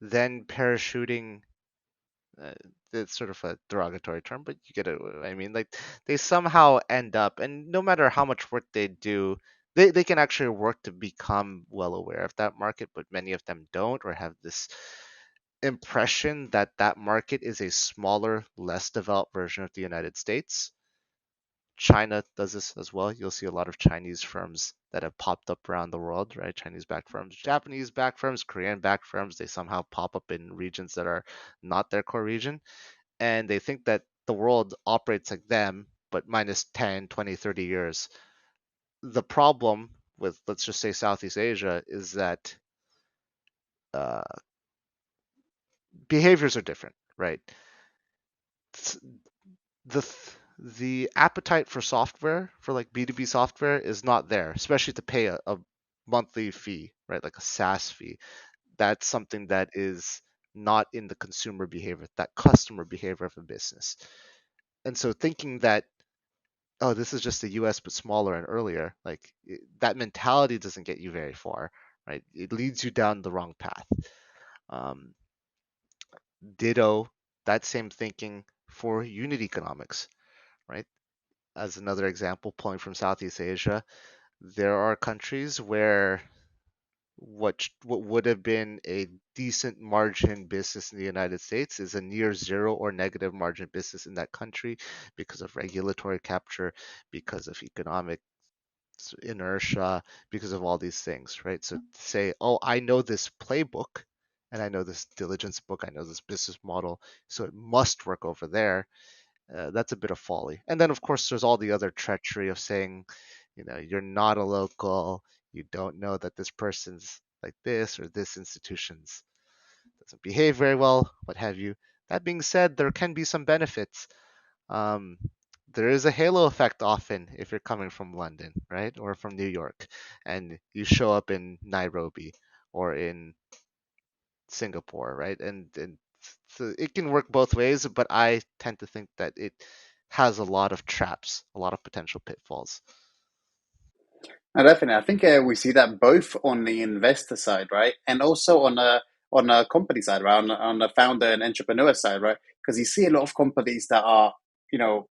then parachuting. Uh, it's sort of a derogatory term, but you get it. I mean, like they somehow end up, and no matter how much work they do, they can actually work to become well aware of that market, but many of them don't or have this impression that that market is a smaller, less developed version of the United States. China does this as well. You'll see a lot of Chinese firms that have popped up around the world, right? Chinese backed firms, Japanese backed firms, Korean backed firms. They somehow pop up in regions that are not their core region. And they think that the world operates like them, but minus 10, 20, 30 years. The problem with, let's just say, Southeast Asia is that uh, behaviors are different, right? the the appetite for software for like B2B software is not there, especially to pay a monthly fee, right? Like a SaaS fee. That's something that is not in the consumer behavior, that customer behavior of a business. And so thinking that, oh, this is just the US but smaller and earlier, like that mentality doesn't get you very far, right? It leads you down the wrong path. Um, Ditto, that same thinking for unit economics, right? As another example, pulling from Southeast Asia, there are countries where what would have been a decent margin business in the United States is a near zero or negative margin business in that country because of regulatory capture, because of economic inertia, because of all these things, right? So to say, oh, I know this playbook and I know this diligence book, I know this business model, so it must work over there. That's a bit of folly. And then, of course, there's all the other treachery of saying, you're not a local, you don't know that this person's like this or this institution's doesn't behave very well, what have you. That being said, there can be some benefits. Um, there is a halo effect often if you're coming from London, right, or from New York, and you show up in Nairobi or in Singapore, right? And so it can work both ways, but I tend to think that it has a lot of traps, a lot of potential pitfalls. No, definitely. I think we see that both on the investor side, right, and also on a company side, right, on the founder and entrepreneur side, right, because you see a lot of companies that are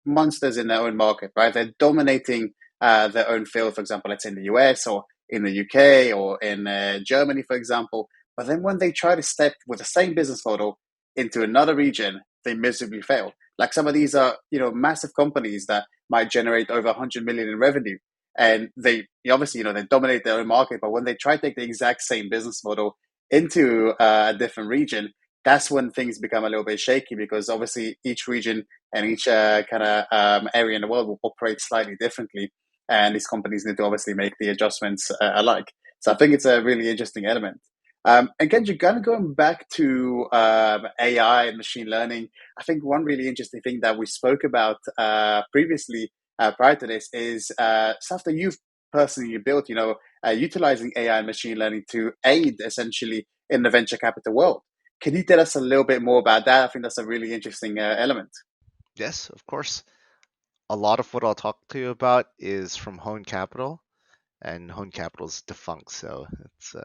monsters in their own market, right. They're dominating their own field. For example, let's say in the US or in the UK or in Germany, for example. But then when they try to step with the same business model into another region, they miserably fail. Like some of these are massive companies that might generate over 100 million in revenue, and they obviously they dominate their own market, but when they try to take the exact same business model into a different region, that's when things become a little bit shaky, because obviously each region and each kind of area in the world will operate slightly differently, and these companies need to obviously make the adjustments alike. So I think it's a really interesting element. And Kenji, kind of going back to AI and machine learning, I think one really interesting thing that we spoke about previously prior to this is stuff that you've personally built, utilizing AI and machine learning to aid essentially in the venture capital world. Can you tell us a little bit more about that? I think that's a really interesting element. Yes, of course. A lot of what I'll talk to you about is from Hone Capital, and Hone Capital's defunct, so it's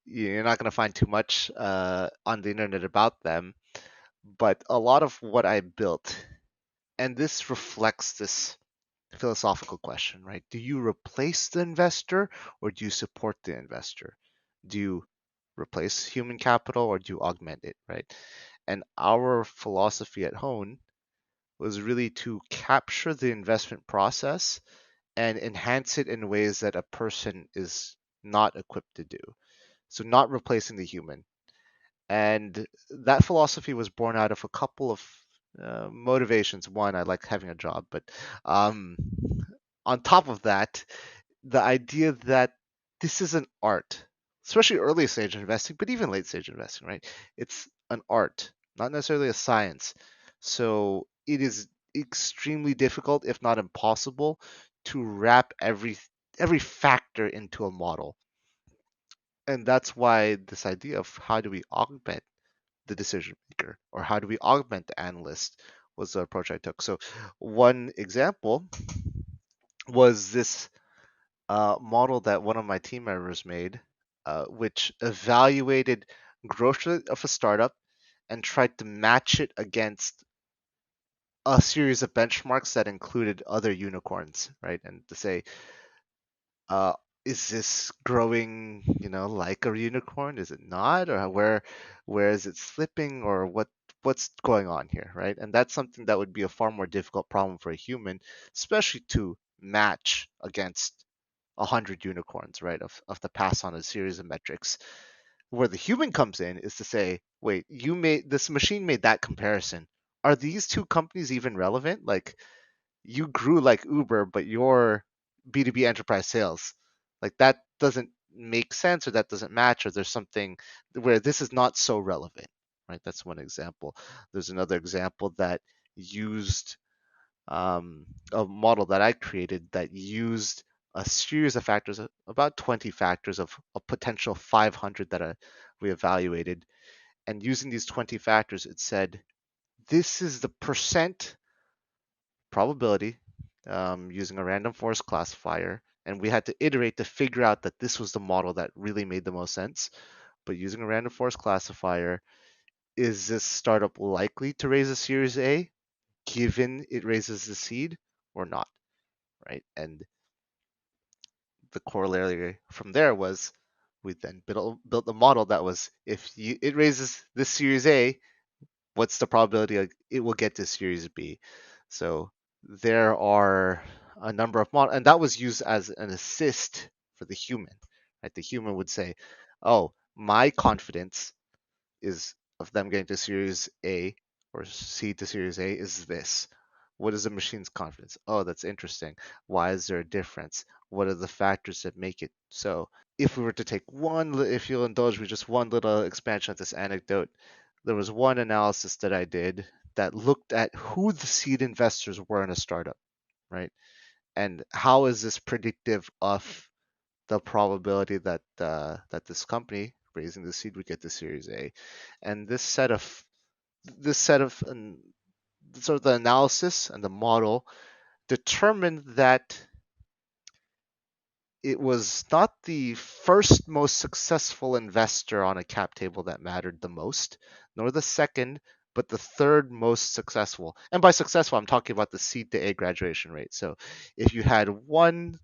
you're not going to find too much on the internet about them. But a lot of what I built, and this reflects this philosophical question, right? Do you replace the investor or do you support the investor? Do you replace human capital or do you augment it, right? And our philosophy at Hone was really to capture the investment process and enhance it in ways that a person is not equipped to do. So, not replacing the human. And that philosophy was born out of a couple of motivations. One, I like having a job, but um, on top of that, the idea that this is an art, especially early stage investing, but even late stage investing, right? It's an art, not necessarily a science. So it is extremely difficult, if not impossible, to wrap every factor into a model. And that's why this idea of how do we augment the decision maker or how do we augment the analyst was the approach I took. So one example was this model that one of my team members made, which evaluated growth rate of a startup and tried to match it against a series of benchmarks that included other unicorns, right? And to say, uh, is this growing, like a unicorn? Is it not? Or where is it slipping? Or what's going on here, right? And that's something that would be a far more difficult problem for a human, especially to match against 100 unicorns, right? Of the pass on a series of metrics. Where the human comes in is to say, wait, you made this machine made that comparison. Are these two companies even relevant? Like you grew like Uber, but your B2B enterprise sales, like that doesn't make sense or that doesn't match or there's something where this is not so relevant, right? That's one example. There's another example that used a model that I created that used a series of factors, about 20 factors of a potential 500 that we evaluated. And using these 20 factors, it said, this is the percent probability using a random forest classifier. And we had to iterate to figure out that this was the model that really made the most sense. But using a random forest classifier, is this startup likely to raise a Series A given it raises the seed or not? Right. And the corollary from there was we then built a model that was it raises this Series A, what's the probability it will get to Series B? So there are a number of models, and that was used as an assist for the human. Right? The human would say, "Oh, my confidence is of them getting to Series A or C to Series A is this. What is the machine's confidence? Oh, that's interesting. Why is there a difference? What are the factors that make it so?" If we were to take if you'll indulge me, just one little expansion of this anecdote, there was one analysis that I did that looked at who the seed investors were in a startup, right? And how is this predictive of the probability that this company raising the seed would get to Series A? And this set of sort of the analysis and the model determined that it was not the first most successful investor on a cap table that mattered the most, nor the second, but the third most successful. And by successful, I'm talking about the seed to A graduation rate. So if you had one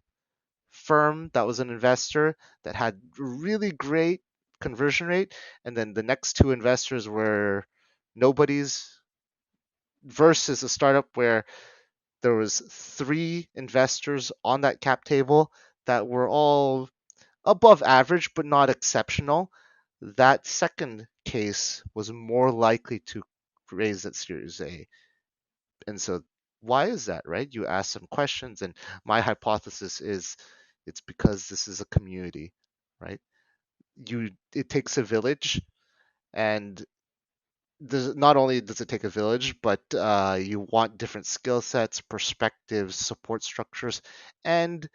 firm that was an investor that had really great conversion rate, and then the next two investors were nobodies versus a startup where there was three investors on that cap table that were all above average but not exceptional, that second case was more likely to raise that Series A. And so, why is that, right? You ask some questions, and my hypothesis is it's because this is a community, right? It takes a village, and not only does it take a village, but you want different skill sets, perspectives, support structures, and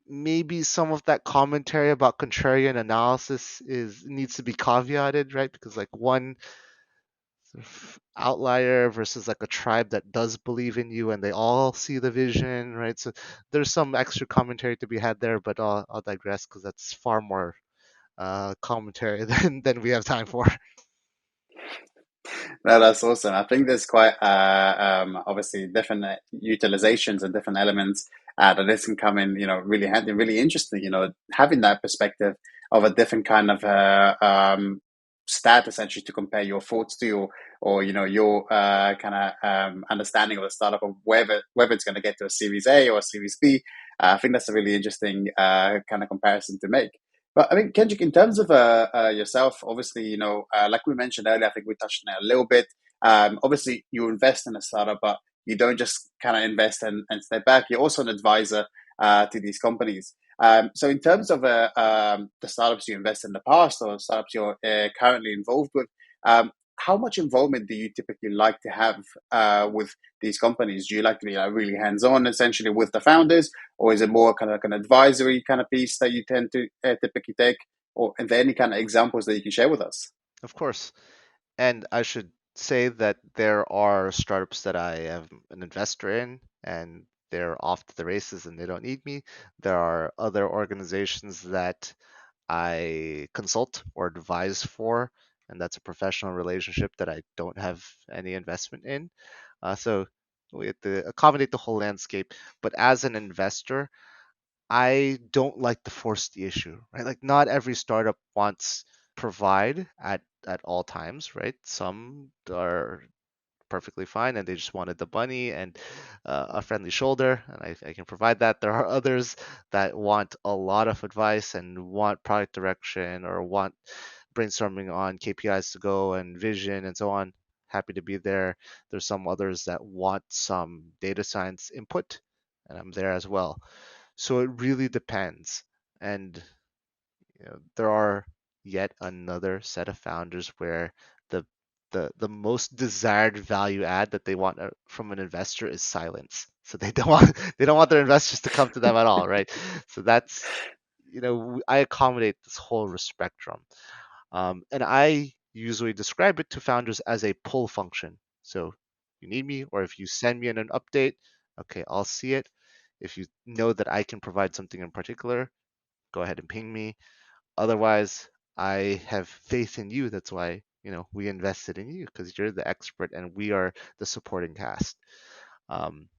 maybe some of that commentary about contrarian analysis is needs to be caveated, right? Because like one sort of outlier versus like a tribe that does believe in you and they all see the vision, right? So there's some extra commentary to be had there, but I'll digress because that's far more commentary than we have time for. No, that's awesome. I think there's quite obviously different utilizations and different elements that this can come in, really handy, really interesting, having that perspective of a different kind of stat essentially to compare your thoughts to or your kind of understanding of the startup or whether it's going to get to a Series A or a Series B. I think that's a really interesting kind of comparison to make. But I mean, Kendrick, in terms of yourself, obviously, like we mentioned earlier, I think we touched on it a little bit. Obviously, you invest in a startup, but you don't just kind of invest and step back. You're also an advisor to these companies. So, in terms of the startups you invested in the past or startups you're currently involved with, how much involvement do you typically like to have with these companies? Do you like to be really hands-on, essentially, with the founders, or is it more kind of like an advisory kind of piece that you tend to typically take? or are there any kind of examples that you can share with us? Of course. And I should say that there are startups that I am an investor in, and they're off to the races and they don't need me. There are other organizations that I consult or advise for, and that's a professional relationship that I don't have any investment in. So we have to accommodate the whole landscape. But as an investor, I don't like to force the issue, right? Like not every startup wants provide at all times, right? Some are perfectly fine and they just wanted the money and a friendly shoulder, and I can provide that. There are others that want a lot of advice and want product direction or want brainstorming on KPIs to go and vision and so on. Happy to be there. There's some others that want some data science input, and I'm there as well. So it really depends. And there are yet another set of founders where the the most desired value add that they want from an investor is silence. So they don't want they don't want their investors to come to them at all, right? So that's I accommodate this whole spectrum, and I usually describe it to founders as a pull function. So you need me, or if you send me an update, okay, I'll see it. If you know that I can provide something in particular, go ahead and ping me. Otherwise, I have faith in you. That's why, we invested in you because you're the expert and we are the supporting cast. Um,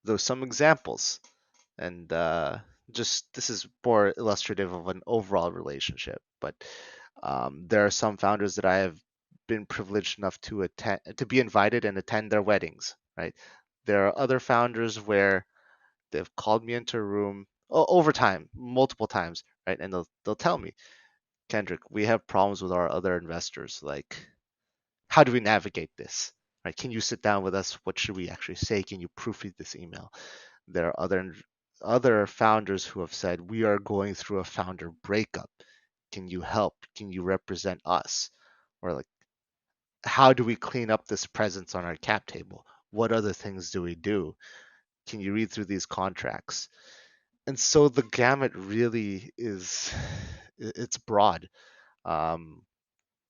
those some examples, and just this is more illustrative of an overall relationship. But there are some founders that I have been privileged enough to attend, to be invited and attend their weddings. Right? There are other founders where they've called me into a room over time, multiple times, right? And they'll tell me, Kendrick, we have problems with our other investors. Like, how do we navigate this? Right? Can you sit down with us? What should we actually say? Can you proofread this email? There are other founders who have said we are going through a founder breakup. Can you help? Can you represent us? Or like, how do we clean up this presence on our cap table? What other things do we do? Can you read through these contracts? And so the gamut really is it's broad. Um,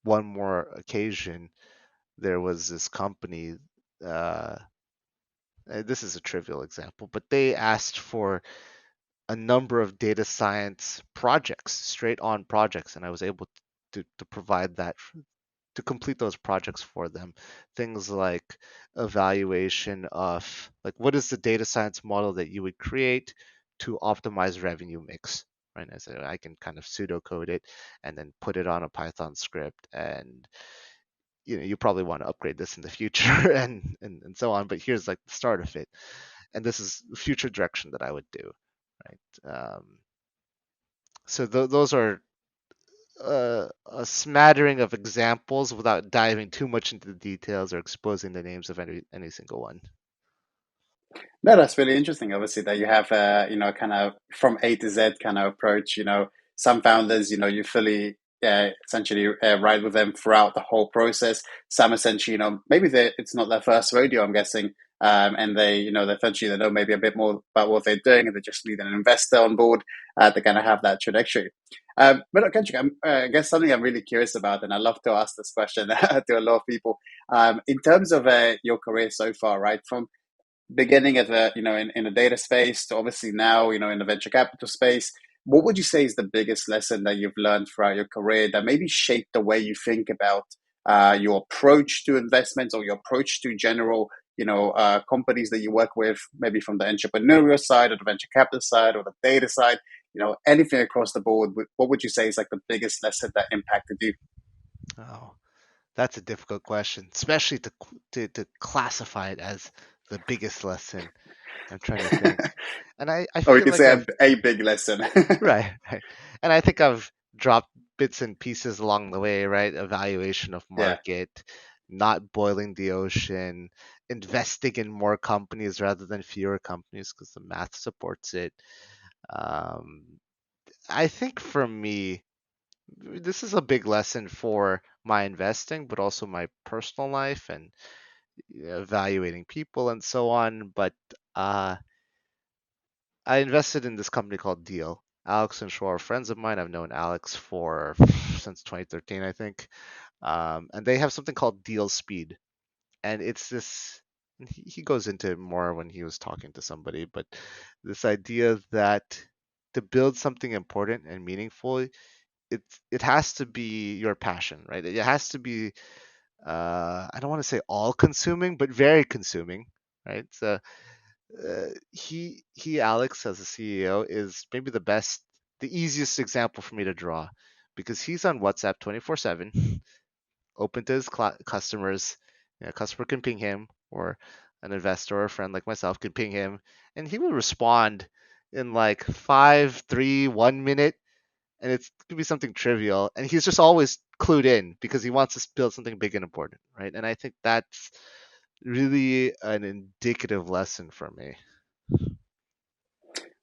one more occasion, there was this company. Uh, this is a trivial example, but they asked for a number of data science projects, straight on projects, and I was able to provide that to complete those projects for them. Things like evaluation of like what is the data science model that you would create to optimize revenue mix. Right, I said I can kind of pseudocode it and then put it on a Python script, and you probably want to upgrade this in the future and so on. But here's like the start of it, and this is the future direction that I would do. Right. So those are a smattering of examples without diving too much into the details or exposing the names of any single one. No, that's really interesting. Obviously, that you have kind of from A to Z kind of approach. Some founders, you fully essentially ride with them throughout the whole process. Some essentially, maybe it's not their first rodeo, I'm guessing, and they essentially they know maybe a bit more about what they're doing, and they just need an investor on board to kind of have that trajectory. But look, Kendrick, I guess something I'm really curious about, and I love to ask this question to a lot of people. In terms of your career so far, right, from beginning at the in a data space to obviously now in the venture capital space, what would you say is the biggest lesson that you've learned throughout your career that maybe shaped the way you think about your approach to investments or your approach to general companies that you work with, maybe from the entrepreneurial side or the venture capital side or the data side, anything across the board? What would you say is like the biggest lesson that impacted you? Oh, that's a difficult question, especially to classify it as the biggest lesson. I'm trying to think, and I Or we feel could like say I've a big lesson. right, and I think I've dropped bits and pieces along the way, right? Evaluation of Yeah. market, not boiling the ocean, investing in more companies rather than fewer companies because the math supports it. Um, I think for me, this is a big lesson for my investing, but also my personal life and evaluating people and so on. But uh, I invested in this company called Deal. Alex and Shore are friends of mine. I've known Alex for since 2013, I think. And they have something called deal speed, and it's this. He goes into it more when he was talking to somebody, but this idea that to build something important and meaningful, it has to be your passion, right? It has to be I don't want to say all consuming, but very consuming, right? So he Alex as a CEO is maybe the easiest example for me to draw because he's on WhatsApp 24/7, open to his customers. A customer can ping him, or an investor or a friend like myself can ping him, and he will respond in like 1 minute, and it could be something trivial, and he's just always clued in because he wants to build something big and important, right? And I think that's really an indicative lesson for me.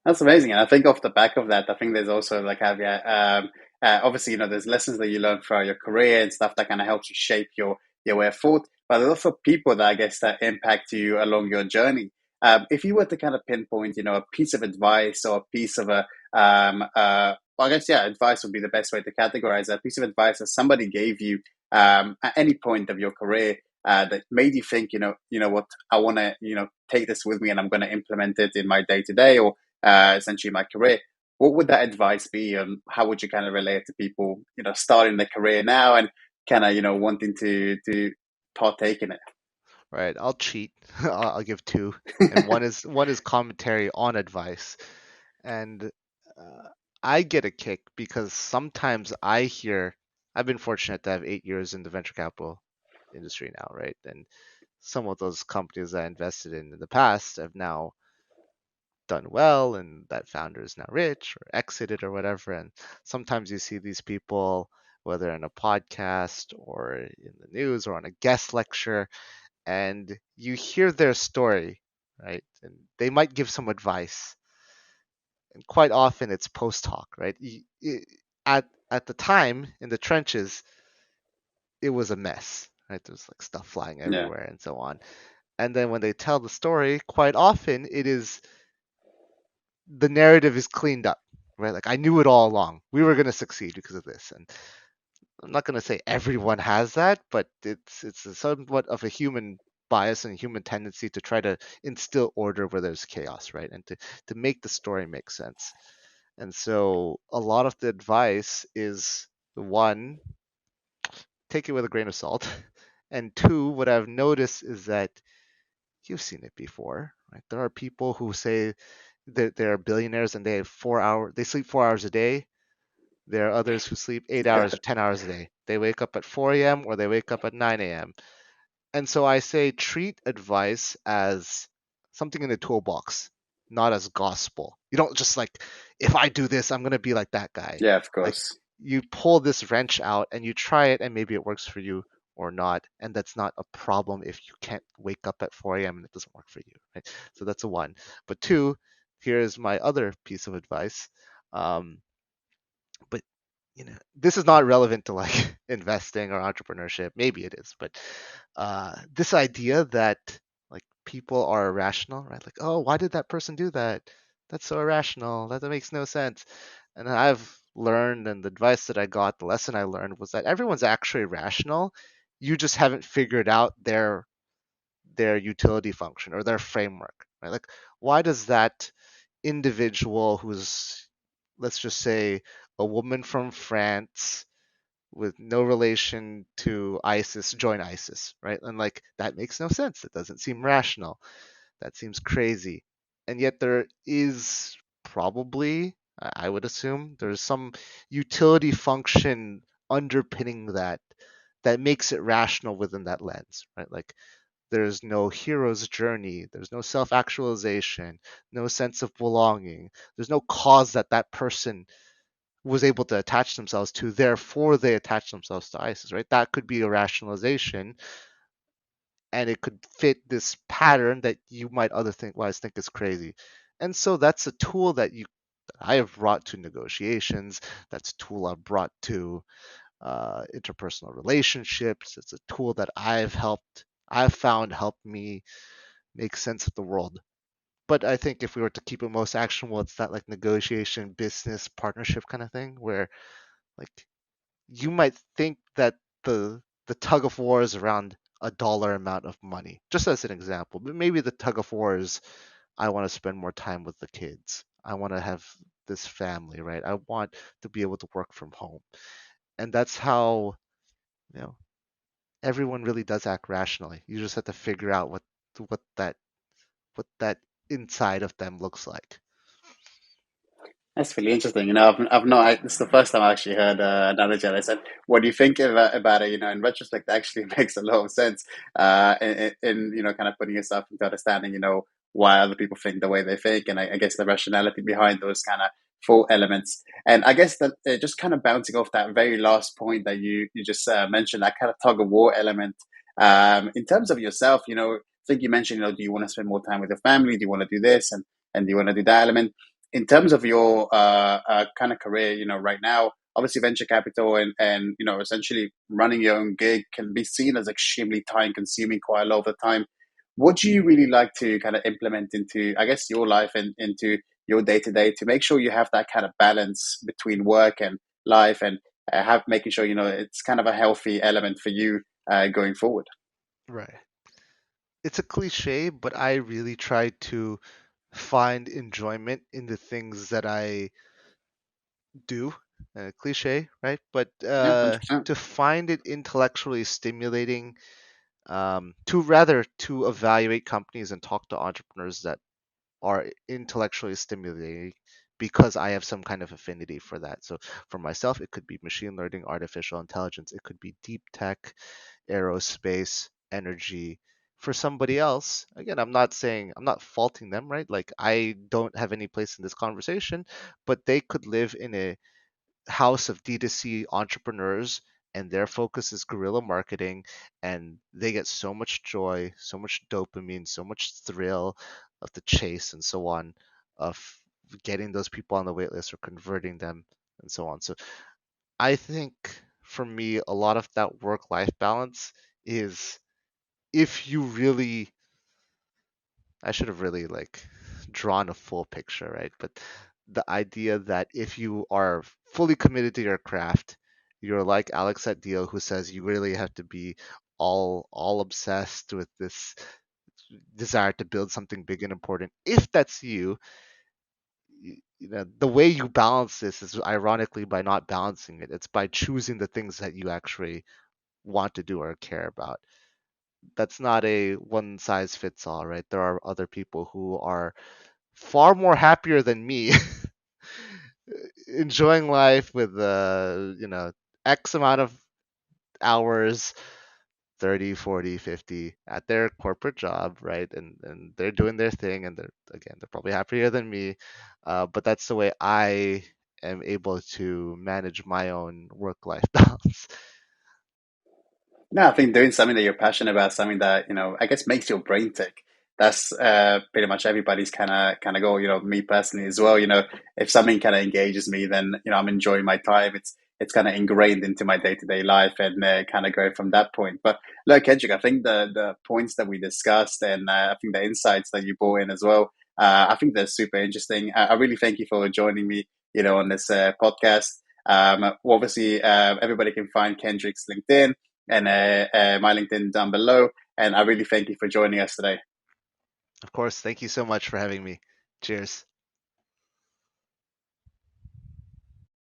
That's amazing. And I think off the back of that, I think there's also like caveat. Obviously, there's lessons that you learn throughout your career and stuff that kind of helps you shape your way of thought. But there's also people that I guess that impact you along your journey. If you were to kind of pinpoint, a piece of advice or a piece of well, I guess yeah, advice would be the best way to categorize that. A piece of advice that somebody gave you at any point of your career that made you think, what, I want to, take this with me and I'm going to implement it in my day to day or essentially my career. What would that advice be, and how would you kind of relate to people, starting their career now and kind of, wanting to partake in it? Right, I'll cheat. I'll give two, and one is commentary on advice, and uh, I get a kick because sometimes I hear. I've been fortunate to have 8 years in the venture capital industry now, right? And some of those companies I invested in the past have now done well, and that founder is now rich or exited or whatever. And sometimes you see these people, whether in a podcast or in the news or on a guest lecture, and you hear their story, right? And they might give some advice, and quite often it's post hoc, right? At the time in the trenches, it was a mess, right? There's like stuff flying Yeah, everywhere and so on. And then when they tell the story, quite often it is the narrative is cleaned up, right? Like I knew it all along. We were going to succeed because of this, and I'm not going to say everyone has that, but it's somewhat of a human bias and human tendency to try to instill order where there's chaos, right? And to make the story make sense. And so a lot of the advice is one, take it with a grain of salt. And two, what I've noticed is that you've seen it before, right? There are people who say that they're billionaires and they sleep 4 hours a day. There are others who sleep 8 hours or 10 hours a day. They wake up at 4 a.m. or they wake up at 9 a.m. And so I say treat advice as something in the toolbox, not as gospel. You don't just like, if I do this, I'm going to be like that guy. yeah, of Like course. you pull this wrench out and you try it and maybe it works for you or not. And that's not a problem if you can't wake up at 4 a.m. and it doesn't work for you, right? So that's a one. But two, here's my other piece of advice. Um, but this is not relevant to like investing or entrepreneurship. Maybe it is, but this idea that like people are irrational, right? Like, oh, why did that person do that? That's so irrational. That makes no sense. And I've learned, and the advice that I got, the lesson I learned was that everyone's actually rational. You just haven't figured out their utility function or their framework, right? Like, why does that individual who's, let's just say, a woman from France with no relation to ISIS join ISIS, right? And like that makes no sense. It doesn't seem rational. That seems crazy. And yet there is probably, I would assume, there's some utility function underpinning that makes it rational within that lens, right? Like there's no hero's journey, there's no self-actualization, no sense of belonging, there's no cause that person was able to attach themselves to, therefore they attach themselves to ISIS, right? That could be a rationalization, and it could fit this pattern that you might otherwise think is crazy. And so that's a tool that I have brought to negotiations. That's a tool I've brought to interpersonal relationships. It's a tool that I've found helped me make sense of the world. But I think if we were to keep it most actionable, it's that like negotiation, business, partnership kind of thing where like you might think that the tug of war is around a dollar amount of money, just as an example. But maybe the tug of war is I want to spend more time with the kids. I want to have this family, right? I want to be able to work from home. And that's how, you know, everyone really does act rationally. You just have to figure out what that what that inside of them looks like. That's really interesting. I've not. This is the first time I actually heard analogy. And I said, "What do you think about it?" In retrospect, it actually makes a lot of sense. Kind of putting yourself into understanding, why other people think the way they think, and I guess the rationality behind those kind of four elements. And I guess that just kind of bouncing off that very last point that you just mentioned, that kind of tug of war element. In terms of yourself, I think you mentioned, do you want to spend more time with your family? Do you want to do this and do you want to do that element? In terms of your kind of career, right now, obviously venture capital and essentially running your own gig can be seen as extremely time consuming quite a lot of the time. What do you really like to kind of implement into, I guess, your life and into your day to day to make sure you have that kind of balance between work and life and have making sure it's kind of a healthy element for you going forward? Right. It's a cliche, but I really try to find enjoyment in the things that I do. Cliche, right? But Yeah, 100%. to find it intellectually stimulating, to evaluate companies and talk to entrepreneurs that are intellectually stimulating because I have some kind of affinity for that. So for myself, it could be machine learning, artificial intelligence, it could be deep tech, aerospace, energy. For somebody else, again, I'm not faulting them, right? Like I don't have any place in this conversation, but they could live in a house of D2C entrepreneurs and their focus is guerrilla marketing and they get so much joy, so much dopamine, so much thrill of the chase and so on of getting those people on the wait list or converting them and so on. So I think for me a lot of that work life balance is if you really I should have really like drawn a full picture, right? But the idea that if you are fully committed to your craft, you're like Alex at Deal who says you really have to be all obsessed with this desire to build something big and important. If that's you, the way you balance this is ironically by not balancing it. It's by choosing the things that you actually want to do or care about. That's not a one size fits all, right? There are other people who are far more happier than me enjoying life with x amount of hours 30, 40, 50 at their corporate job, right? And they're doing their thing and they're probably happier than me, but that's the way I am able to manage my own work life balance. No, I think doing something that you're passionate about, something that, I guess makes your brain tick. That's pretty much everybody's kind of goal. Me personally as well. If something kind of engages me, then I'm enjoying my time. It's kind of ingrained into my day to day life, and kind of go from that point. But look, Kendrick, I think the points that we discussed, and I think the insights that you brought in as well, I think they're super interesting. I really thank you for joining me, on this podcast. Obviously, everybody can find Kendrick's LinkedIn and my LinkedIn down below. And I really thank you for joining us today. Of course, thank you so much for having me. Cheers.